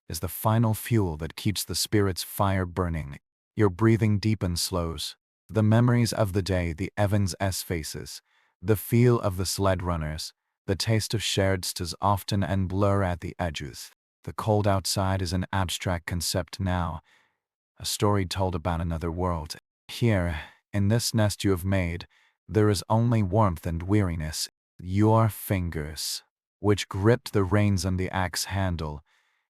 is the final fuel that keeps the spirit's fire burning. Your breathing deepens, slows. The memories of the day, the Evans' faces, the feel of the sled runners, the taste of shared stews often and blur at the edges. The cold outside is an abstract concept now, a story told about another world. Here, in this nest you have made, there is only warmth and weariness. Your fingers, which gripped the reins and the axe handle,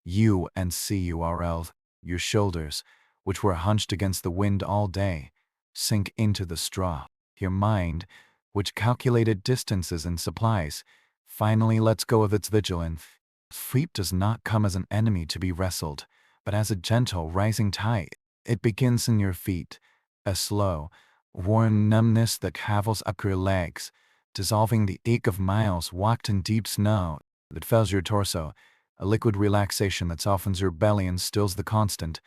UNCURL, your shoulders, which were hunched against the wind all day, sink into the straw. Your mind, which calculated distances and supplies, finally lets go of its vigilance. Sleep does not come as an enemy to be wrestled, but as a gentle rising tide. It begins in your feet, a slow, worn numbness that travels up your legs, dissolving the ache of miles walked in deep snow. That fills your torso, a liquid relaxation that softens your belly and stills the constant,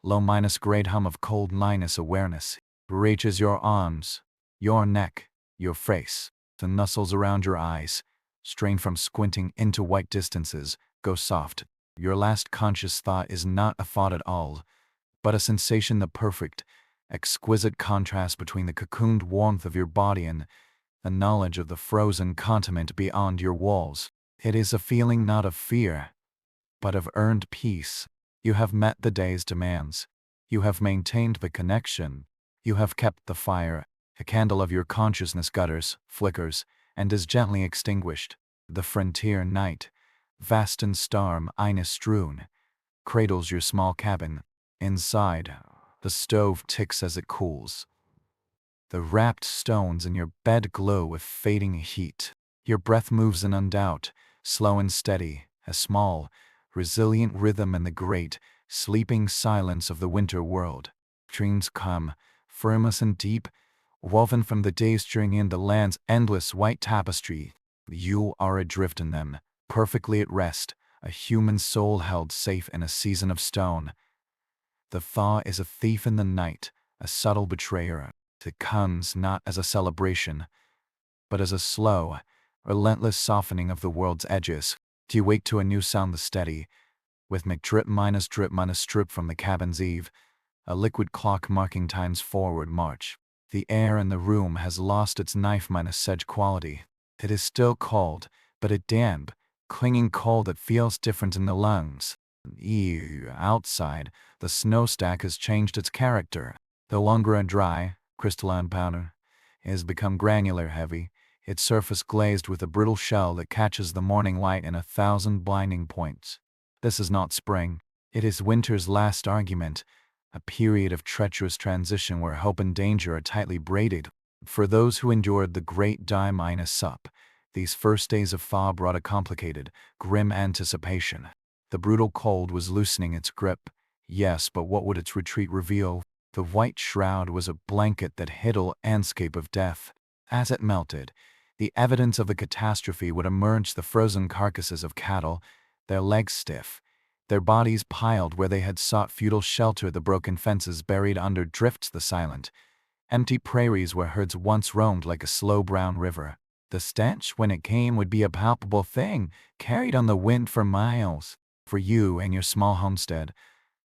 low-grade hum of cold awareness. Reaches your arms, your neck, your face. The muscles around your eyes, strained from squinting into white distances, go soft. Your last conscious thought is not a thought at all, but a sensation, the perfect, exquisite contrast between the cocooned warmth of your body and the knowledge of the frozen continent beyond your walls. It is a feeling not of fear, but of earned peace. You have met the day's demands. You have maintained the connection. You have kept the fire. The candle of your consciousness gutters, flickers, and is gently extinguished. The frontier night, vast and star-strewn, cradles your small cabin. Inside, the stove ticks as it cools. The wrapped stones in your bed glow with fading heat. Your breath moves in undoubt, slow and steady, a small, resilient rhythm in the great, sleeping silence of the winter world. Dreams come, firmless and deep, woven from the days string in the land's endless white tapestry. You are adrift in them, perfectly at rest, a human soul held safe in a season of stone. The thaw is a thief in the night, a subtle betrayer. It comes not as a celebration, but as a slow, relentless softening of the world's edges. You wake to a new sound, the steady, rhythmic drip-drip from the cabin's eave, a liquid clock marking time's forward march. The air in the room has lost its knife-edge quality. It is still cold, but a damp, clinging cold that feels different in the lungs. Outside, the snowstack has changed its character. The longer a dry, crystalline powder has become granular heavy, its surface glazed with a brittle shell that catches the morning light in 1,000 blinding points. This is not spring. It is winter's last argument, a period of treacherous transition where hope and danger are tightly braided. For those who endured the great die-minus-up, these first days of thaw brought a complicated, grim anticipation. The brutal cold was loosening its grip. Yes, but what would its retreat reveal? The white shroud was a blanket that hid a landscape of death. As it melted, the evidence of the catastrophe would emerge: the frozen carcasses of cattle, their legs stiff, their bodies piled where they had sought futile shelter, the broken fences buried under drifts, the silent, empty prairies where herds once roamed like a slow brown river. The stench, when it came, would be a palpable thing, carried on the wind for miles. For you and your small homestead,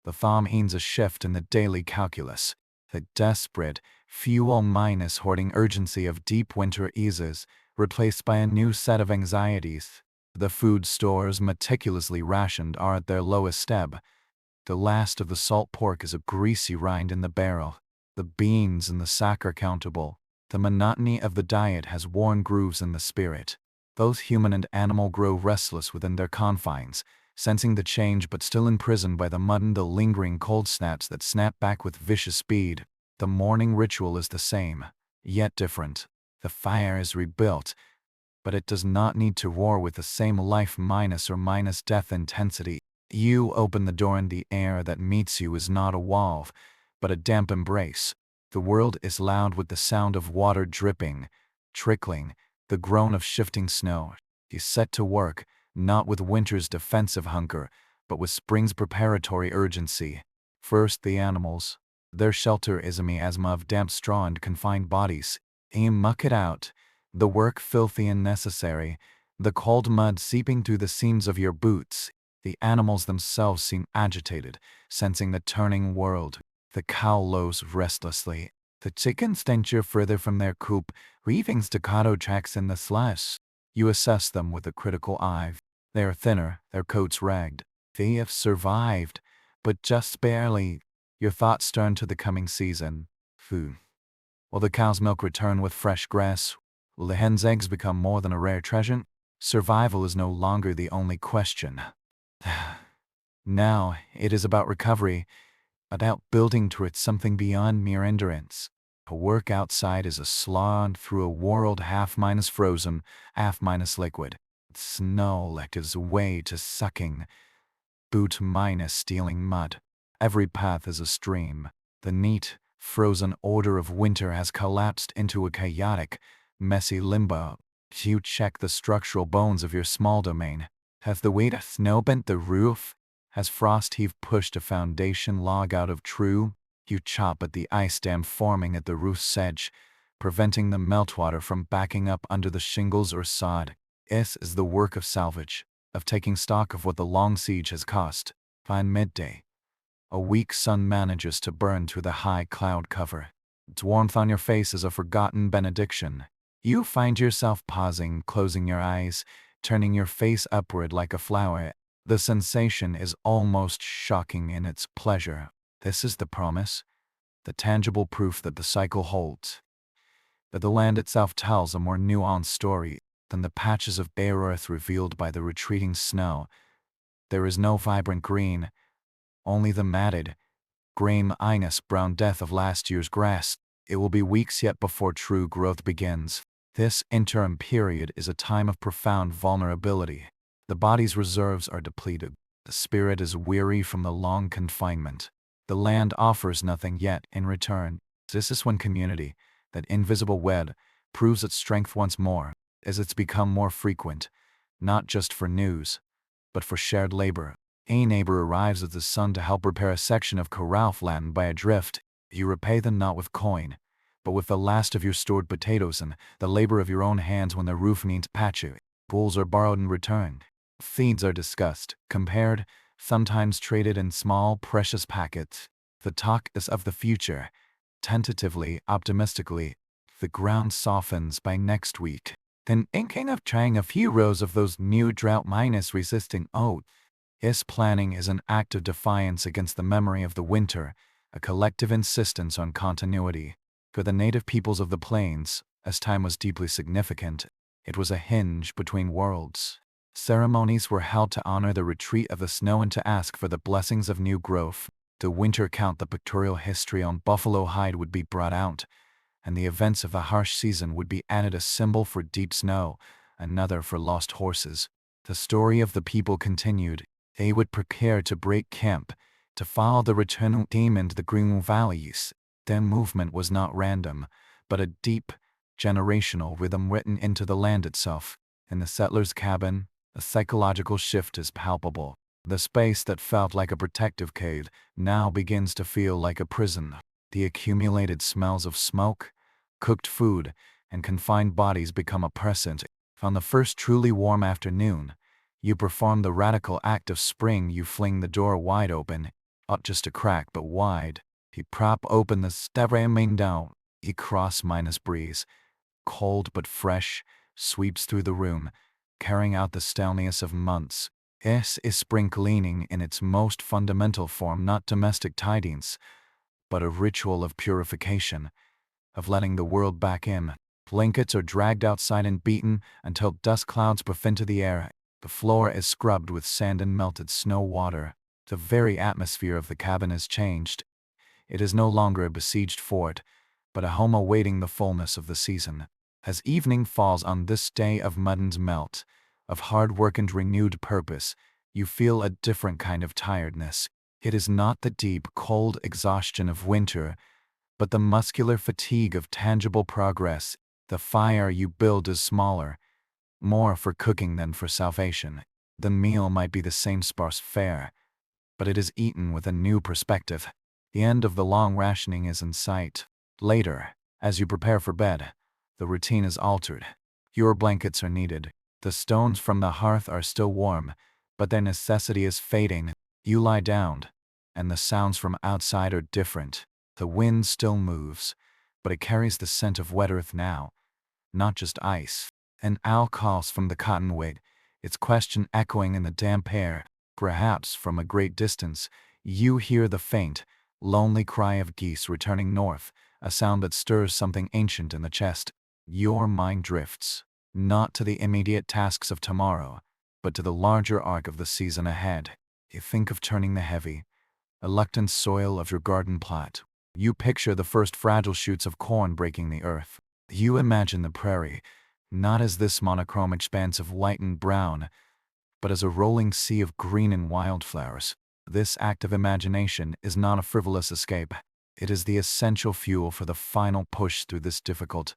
the thaw means a shift in the daily calculus. The desperate, fuel-minus hoarding urgency of deep winter eases, replaced by a new set of anxieties. The food stores, meticulously rationed, are at their lowest ebb. The last of the salt pork is a greasy rind in the barrel. The beans in the sack are countable. The monotony of the diet has worn grooves in the spirit. Both human and animal grow restless within their confines, sensing the change but still imprisoned by the mud and the lingering cold snaps that snap back with vicious speed. The morning ritual is the same, yet different. The fire is rebuilt, but it does not need to roar with the same life minus or minus death intensity. You open the door and the air that meets you is not a wall, but a damp embrace. The world is loud with the sound of water dripping, trickling, the groan of shifting snow. You set to work, not with winter's defensive hunger, but with spring's preparatory urgency. First the animals. Their shelter is a miasma of damp straw and confined bodies. You muck it out, the work filthy and necessary, the cold mud seeping through the seams of your boots. The animals themselves seem agitated, sensing the turning world. The cow lows restlessly. The chickens stench further from their coop, weaving staccato tracks in the slush. You assess them with a critical eye. They are thinner, their coats ragged. They have survived, but just barely. Your thoughts turn to the coming season. Food. Will the cow's milk return with fresh grass? Will the hen's eggs become more than a rare treasure? Survival is no longer the only question. Now, it is about recovery, about building towards something beyond mere endurance. A work outside is a slog through a world half-minus frozen, half-minus liquid. Snow gives way to sucking, boot-minus stealing mud. Every path is a stream. The neat, frozen order of winter has collapsed into a chaotic, messy limbo. You check the structural bones of your small domain. Has the weight of snow bent the roof? Has frost heave pushed a foundation log out of true? You chop at the ice dam forming at the roof's edge, preventing the meltwater from backing up under the shingles or sod. This is the work of salvage, of taking stock of what the long siege has cost. By midday, a weak sun manages to burn through the high cloud cover. Its warmth on your face is a forgotten benediction. You find yourself pausing, closing your eyes, turning your face upward like a flower. The sensation is almost shocking in its pleasure. This is the promise, the tangible proof that the cycle holds. But the land itself tells a more nuanced story than the patches of bare earth revealed by the retreating snow. There is no vibrant green, only the matted, grain-inus brown death of last year's grass. It will be weeks yet before true growth begins. This interim period is a time of profound vulnerability. The body's reserves are depleted. The spirit is weary from the long confinement. The land offers nothing yet in return. This is when community, that invisible web, proves its strength once more, as it's become more frequent, not just for news, but for shared labor. A neighbor arrives with the sun to help repair a section of corral flattened by a drift. You repay them not with coin, but with the last of your stored potatoes and the labor of your own hands when the roof needs patching. Bulls are borrowed and returned. Feeds are discussed, compared, sometimes traded in small, precious packets. The talk is of the future. Tentatively, optimistically, the ground softens by next week. Then inking of trying a few rows of those new drought-minus resisting oats. His planning is an act of defiance against the memory of the winter, a collective insistence on continuity. For the native peoples of the plains, as time was deeply significant, it was a hinge between worlds. Ceremonies were held to honor the retreat of the snow and to ask for the blessings of new growth. The winter count, the pictorial history on buffalo hide would be brought out, and the events of a harsh season would be added, a symbol for deep snow, another for lost horses. The story of the people continued. They would prepare to break camp, to follow the returning demon to the green valleys. Their movement was not random, but a deep, generational rhythm written into the land itself. In the settler's cabin, a psychological shift is palpable. The space that felt like a protective cave now begins to feel like a prison. The accumulated smells of smoke, cooked food, and confined bodies become oppressive. On the first truly warm afternoon, you perform the radical act of spring. You fling the door wide open, not just a crack but wide. You prop open the stairway down. A cross-minus breeze, cold but fresh, sweeps through the room, carrying out the stillness of months. This is spring cleaning in its most fundamental form, not domestic tidings, but a ritual of purification, of letting the world back in. Blankets are dragged outside and beaten until dust clouds puff into the air. The floor is scrubbed with sand and melted snow water. The very atmosphere of the cabin is changed. It is no longer a besieged fort, but a home awaiting the fullness of the season. As evening falls on this day of mud and melt, of hard work and renewed purpose, you feel a different kind of tiredness. It is not the deep, cold exhaustion of winter, but the muscular fatigue of tangible progress. The fire you build is smaller, more for cooking than for salvation. The meal might be the same sparse fare, but it is eaten with a new perspective. The end of the long rationing is in sight. Later, as you prepare for bed, the routine is altered. Your blankets are needed. The stones from the hearth are still warm, but their necessity is fading. You lie down, and the sounds from outside are different. The wind still moves, but it carries the scent of wet earth now, not just ice. An owl calls from the cottonwood, its question echoing in the damp air. Perhaps from a great distance, you hear the faint, lonely cry of geese returning north, a sound that stirs something ancient in the chest. Your mind drifts, not to the immediate tasks of tomorrow, but to the larger arc of the season ahead. You think of turning the heavy, reluctant soil of your garden plot. You picture the first fragile shoots of corn breaking the earth. You imagine the prairie, not as this monochrome expanse of white and brown, but as a rolling sea of green and wildflowers. This act of imagination is not a frivolous escape. It is the essential fuel for the final push through this difficult,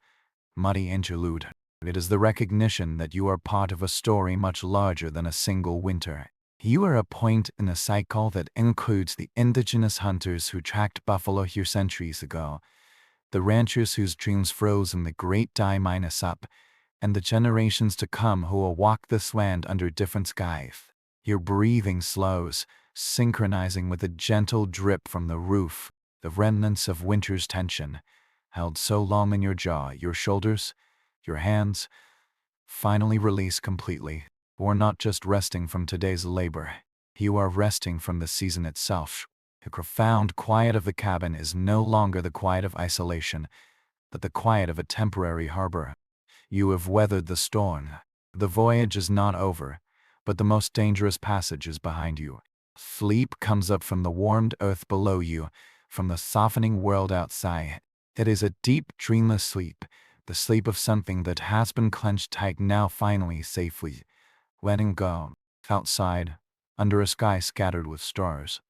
muddy interlude. It is the recognition that you are part of a story much larger than a single winter. You are a point in a cycle that includes the indigenous hunters who tracked buffalo here centuries ago, the ranchers whose dreams froze in the great die-up, and the generations to come who will walk this land under different skies. Your breathing slows, synchronizing with a gentle drip from the roof, the remnants of winter's tension, held so long in your jaw, your shoulders, your hands, finally release completely. You are not just resting from today's labor. You are resting from the season itself. The profound quiet of the cabin is no longer the quiet of isolation, but the quiet of a temporary harbor. You have weathered the storm. The voyage is not over, but the most dangerous passage is behind you. Sleep comes up from the warmed earth below you, from the softening world outside. It is a deep, dreamless sleep, the sleep of something that has been clenched tight, now finally safely letting go. Outside, under a sky scattered with stars,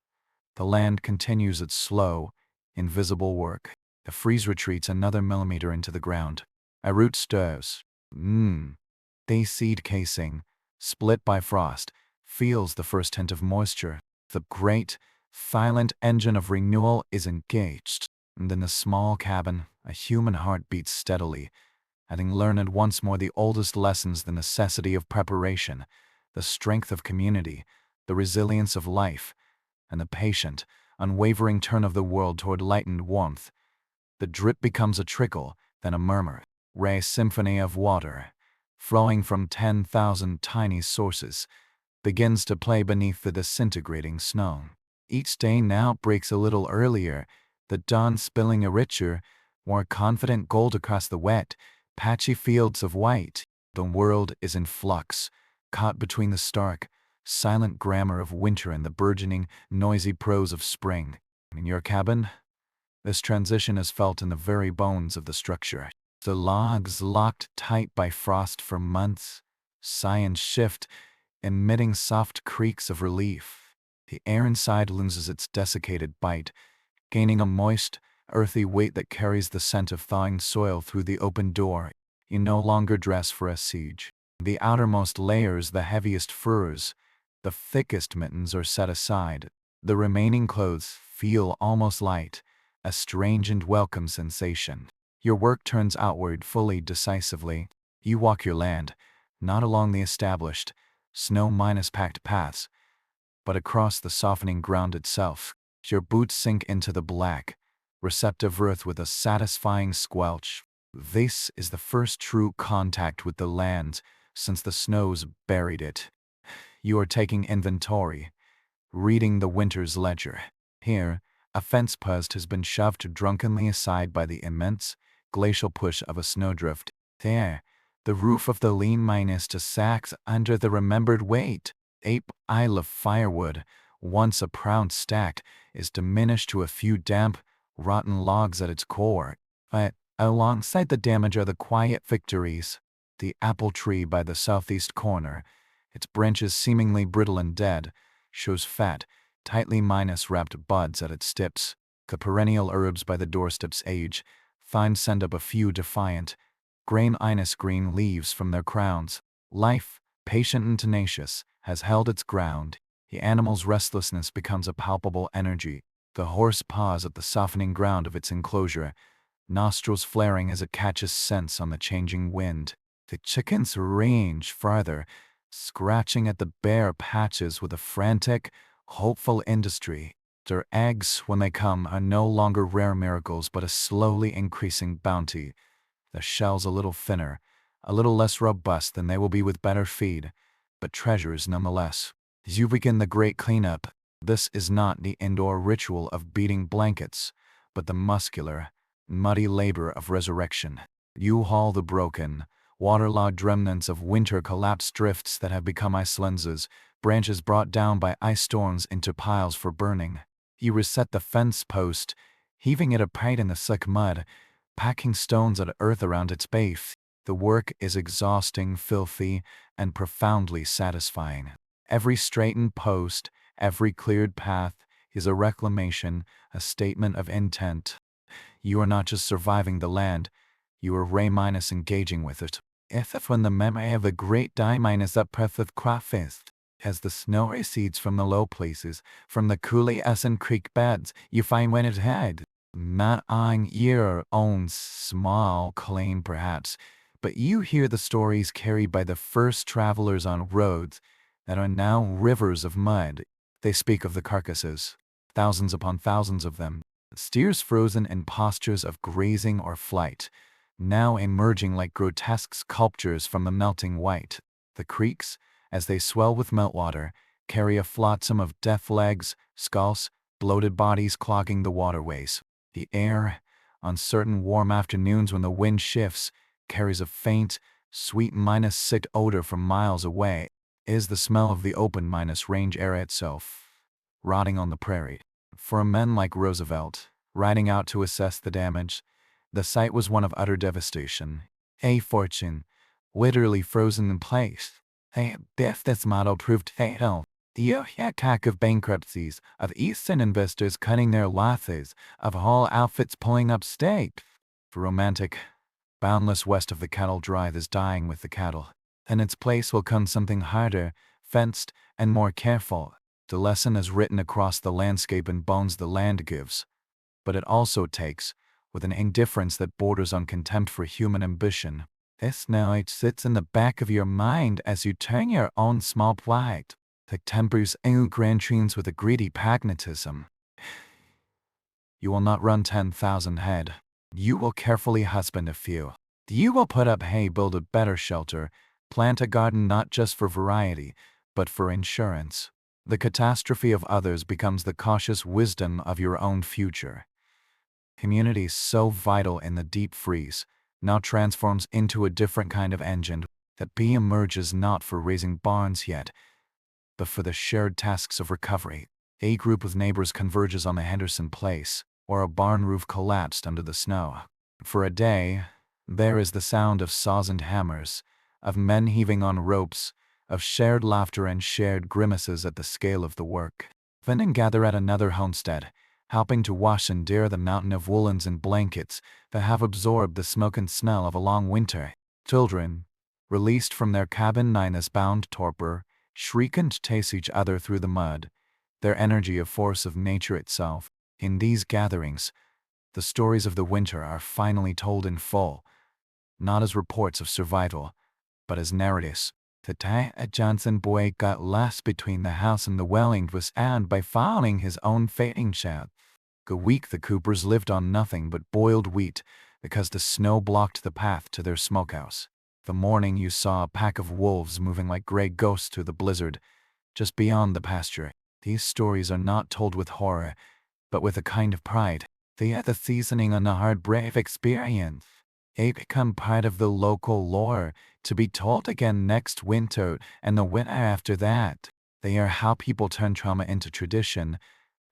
the land continues its slow, invisible work. The freeze retreats another millimeter into the ground. A root stirs. The seed casing, split by frost, feels the first hint of moisture. The great, silent engine of renewal is engaged. And in the small cabin, a human heart beats steadily, having learned once more the oldest lessons: the necessity of preparation, the strength of community, the resilience of life, and the patient, unwavering turn of the world toward light and warmth. The drip becomes a trickle, then a murmur, a symphony of water, flowing from 10,000 tiny sources, begins to play beneath the disintegrating snow. Each day now breaks a little earlier, the dawn spilling a richer, more confident gold across the wet, patchy fields of white. The world is in flux, caught between the stark, silent grammar of winter and the burgeoning, noisy prose of spring. In your cabin, this transition is felt in the very bones of the structure. The logs, locked tight by frost for months, sigh and shift, emitting soft creaks of relief. The air inside loses its desiccated bite, gaining a moist, earthy weight that carries the scent of thawing soil through the open door. You no longer dress for a siege. The outermost layers, the heaviest furs, the thickest mittens are set aside. The remaining clothes feel almost light, a strange and welcome sensation. Your work turns outward fully decisively. You walk your land, not along the established, snow-packed paths, but across the softening ground itself. Your boots sink into the black, receptive earth with a satisfying squelch. This is the first true contact with the land since the snows buried it. You are taking inventory, reading the winter's ledger. Here, a fence post has been shoved drunkenly aside by the immense, glacial push of a snowdrift. There, the roof of the lean mine is to sacks under the remembered weight. Ape Isle of firewood, once a proud stack, is diminished to a few damp, rotten logs at its core. But alongside the damage are the quiet victories. The apple tree by the southeast corner, its branches seemingly brittle and dead, shows fat, tightly wrapped buds at its tips. The perennial herbs by the doorstep's age, send up a few defiant, grain-inus green leaves from their crowns. Life, patient and tenacious, has held its ground. The animal's restlessness becomes a palpable energy. The horse paws at the softening ground of its enclosure, nostrils flaring as it catches scents on the changing wind. The chickens range farther, scratching at the bare patches with a frantic, hopeful industry. Their eggs, when they come, are no longer rare miracles but a slowly increasing bounty. The shells a little thinner, a little less robust than they will be with better feed, but treasures nonetheless. As you begin the great cleanup, this is not the indoor ritual of beating blankets, but the muscular, muddy labor of resurrection. You haul the broken, waterlogged remnants of winter-collapsed drifts that have become ice lenses, branches brought down by ice storms into piles for burning. You reset the fence post, heaving it apart in the slick mud, packing stones at earth around its base. The work is exhausting, filthy, and profoundly satisfying. Every straightened post, every cleared path is a reclamation, a statement of intent. You are not just surviving the land, you are engaging with it. If when the memory of a great die up with crawfish, as the snow recedes from the low places, from the Cooley Essen Creek beds, you find when it had, not on your own small claim perhaps, but you hear the stories carried by the first travelers on roads that are now rivers of mud. They speak of the carcasses, thousands upon thousands of them, steers frozen in postures of grazing or flight, now emerging like grotesque sculptures from the melting white. The creeks, as they swell with meltwater, carry a flotsam of death legs, skulls, bloated bodies clogging the waterways. The air, on certain warm afternoons when the wind shifts, carries a faint, sweet sick odor from miles away. It is the smell of the open range air itself, rotting on the prairie. For men like Roosevelt, riding out to assess the damage, the sight was one of utter devastation. A fortune, literally frozen in place. If this model proved fatal, the attack of bankruptcies, of Eastern investors cutting their losses, of whole outfits pulling up stakes. The romantic, boundless west of the cattle drive is dying with the cattle. In its place will come something harder, fenced, and more careful. The lesson is written across the landscape in bones the land gives, but it also takes, with an indifference that borders on contempt for human ambition. This knowledge sits in the back of your mind as you turn your own small plight. It tempers grand dreams with a greedy pragmatism. You will not run 10,000 head. You will carefully husband a few. You will put up hay, build a better shelter, plant a garden not just for variety, but for insurance. The catastrophe of others becomes the cautious wisdom of your own future. Community so vital in the deep freeze now transforms into a different kind of engine that emerges not for raising barns yet, but for the shared tasks of recovery. A group of neighbors converges on the Henderson place, or a barn roof collapsed under the snow. For a day, there is the sound of saws and hammers, of men heaving on ropes, of shared laughter and shared grimaces at the scale of the work. Then gather at another homestead, helping to wash and dare the mountain of woolens and blankets that have absorbed the smoke and smell of a long winter. Children, released from their cabin bound torpor, shriek and chase each other through the mud, their energy a force of nature itself. In these gatherings, the stories of the winter are finally told in full, not as reports of survival, but as narratives. The day a Johnson boy got lost between the house and the welling was ended by following his own fading shadow. A week the Coopers lived on nothing but boiled wheat because the snow blocked the path to their smokehouse. The morning you saw a pack of wolves moving like gray ghosts through the blizzard, just beyond the pasture. These stories are not told with horror, but with a kind of pride. They add the seasoning on a hard, brave experience. They become part of the local lore, to be told again next winter and the winter after that. They are how people turn trauma into tradition,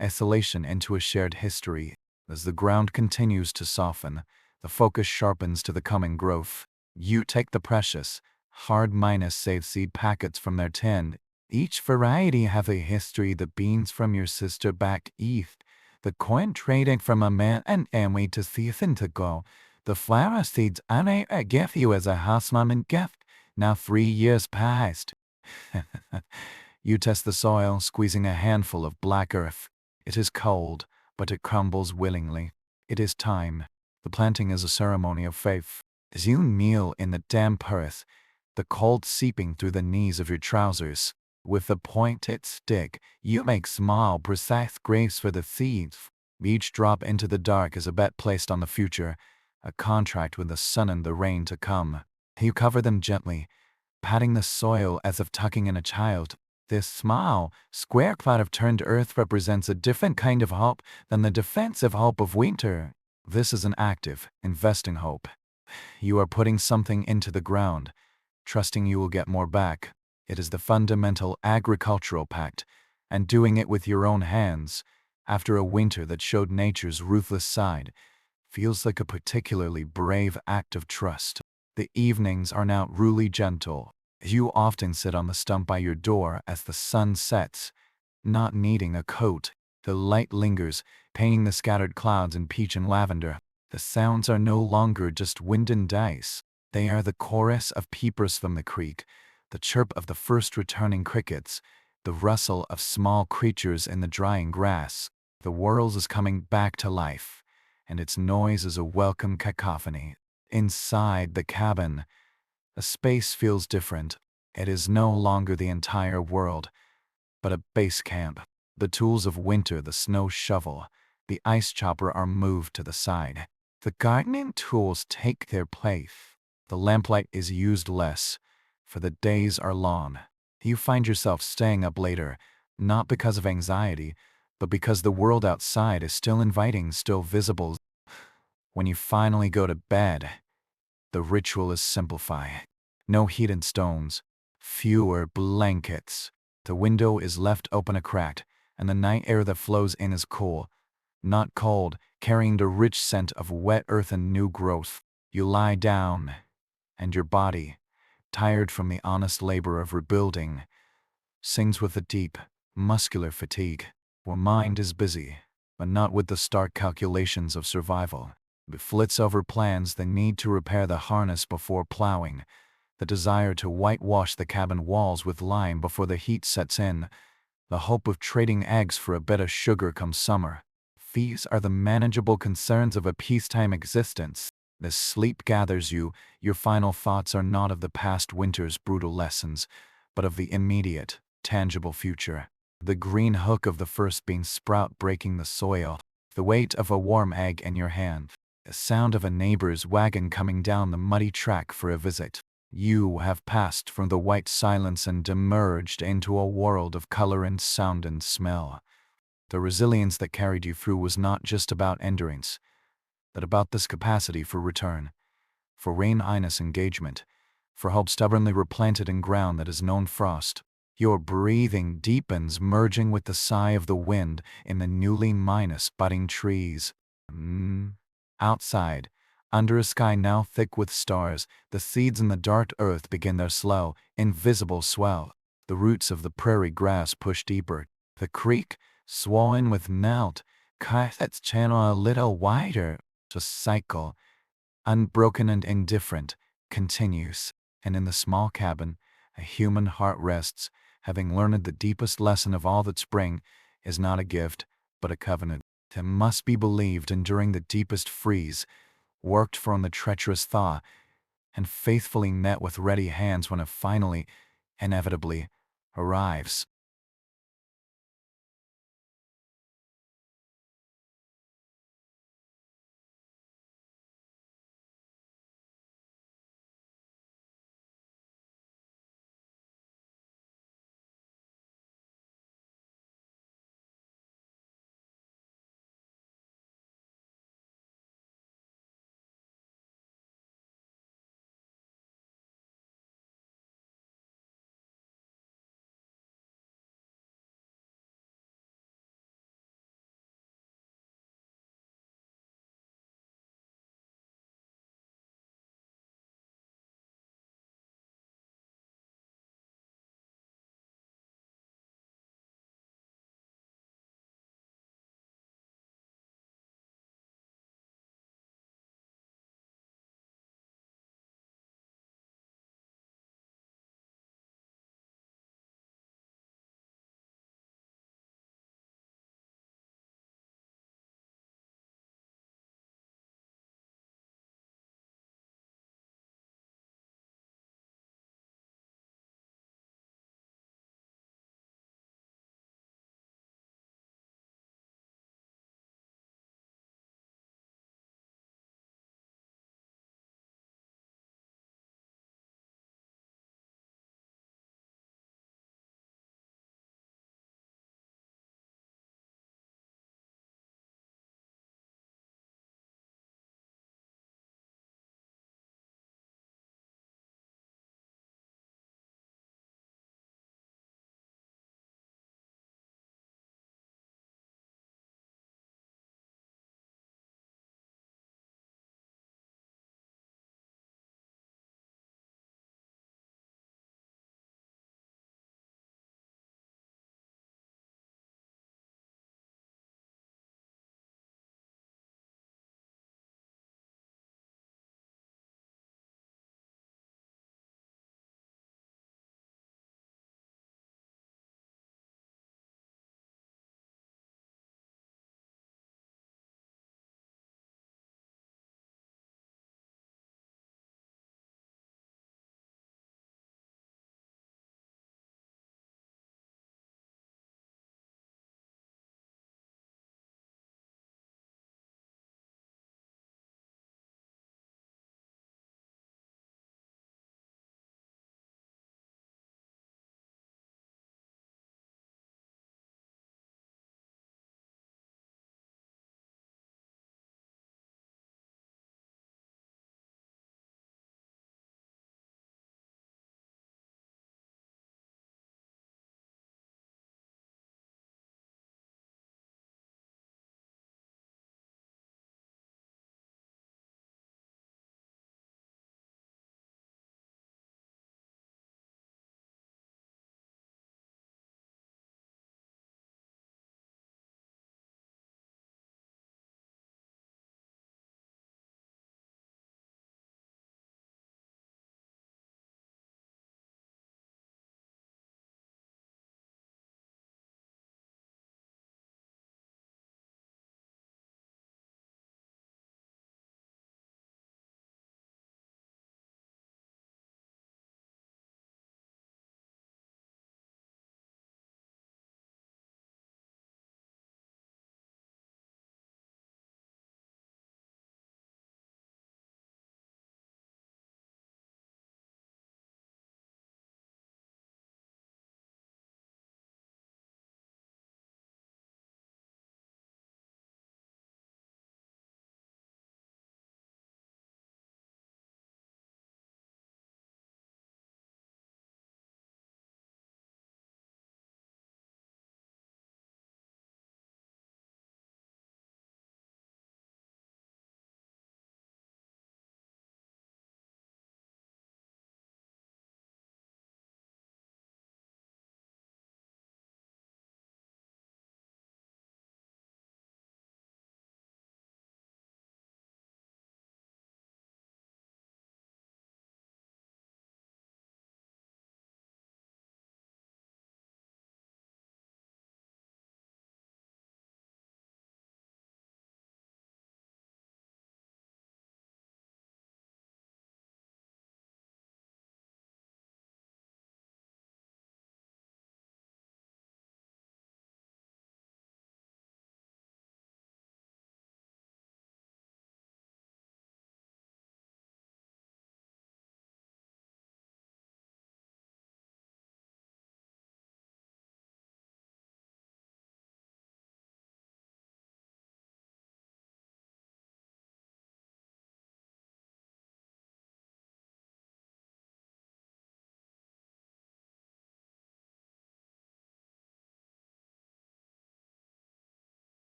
isolation into a shared history. As the ground continues to soften, the focus sharpens to the coming growth. You take the precious, hard save seed packets from their tin. Each variety have a history. The beans from your sister back east, the corn trading from a man and family to season to go. The flower seeds I give you as a housewarming gift. Now 3 years past. You test the soil, squeezing a handful of black earth. It is cold, but it crumbles willingly. It is time. The planting is a ceremony of faith. As you kneel in the damp earth, the cold seeping through the knees of your trousers, with the pointed stick, you make small, precise graves for the seeds. Each drop into the dark is a bet placed on the future, a contract with the sun and the rain to come. You cover them gently, patting the soil as if tucking in a child. This small, square cloud of turned earth represents a different kind of hope than the defensive hope of winter. This is an active, investing hope. You are putting something into the ground, trusting you will get more back. It is the fundamental agricultural pact, and doing it with your own hands, after a winter that showed nature's ruthless side, feels like a particularly brave act of trust. The evenings are now really gentle. You often sit on the stump by your door as the sun sets, not needing a coat. The light lingers, painting the scattered clouds in peach and lavender. The sounds are no longer just wind and dice. They are the chorus of peepers from the creek, the chirp of the first returning crickets, the rustle of small creatures in the drying grass. The world is coming back to life, and its noise is a welcome cacophony. Inside the cabin, a space feels different. It is no longer the entire world, but a base camp. The tools of winter, the snow shovel, the ice chopper are moved to the side. The gardening tools take their place. The lamplight is used less, for the days are long. You find yourself staying up later, not because of anxiety, but because the world outside is still inviting, still visible. When you finally go to bed, the ritual is simplified. No heated stones, fewer blankets. The window is left open a crack, and the night air that flows in is cool, not cold, carrying the rich scent of wet earth and new growth. You lie down, and your body, tired from the honest labor of rebuilding, sings with a deep, muscular fatigue. Your mind is busy, but not with the stark calculations of survival. It flits over plans, the need to repair the harness before plowing, the desire to whitewash the cabin walls with lime before the heat sets in, the hope of trading eggs for a bit of sugar come summer. These are the manageable concerns of a peacetime existence. As sleep gathers you, your final thoughts are not of the past winter's brutal lessons, but of the immediate, tangible future. The green hook of the first bean sprout breaking the soil, the weight of a warm egg in your hand, the sound of a neighbor's wagon coming down the muddy track for a visit. You have passed from the white silence and emerged into a world of color and sound and smell. The resilience that carried you through was not just about endurance, but about this capacity for return, for rain-inus engagement, for hope stubbornly replanted in ground that has known frost. Your breathing deepens, merging with the sigh of the wind in the newly minus budding trees. Outside, under a sky now thick with stars, the seeds in the dark earth begin their slow, invisible swell. The roots of the prairie grass push deeper. The creek, swollen with melt, cuts its channel a little wider. The cycle, unbroken and indifferent, continues. And in the small cabin, a human heart rests, having learned the deepest lesson of all that spring is not a gift, but a covenant that must be believed enduring the deepest freeze, worked for in the treacherous thaw, and faithfully met with ready hands when it finally, inevitably, arrives.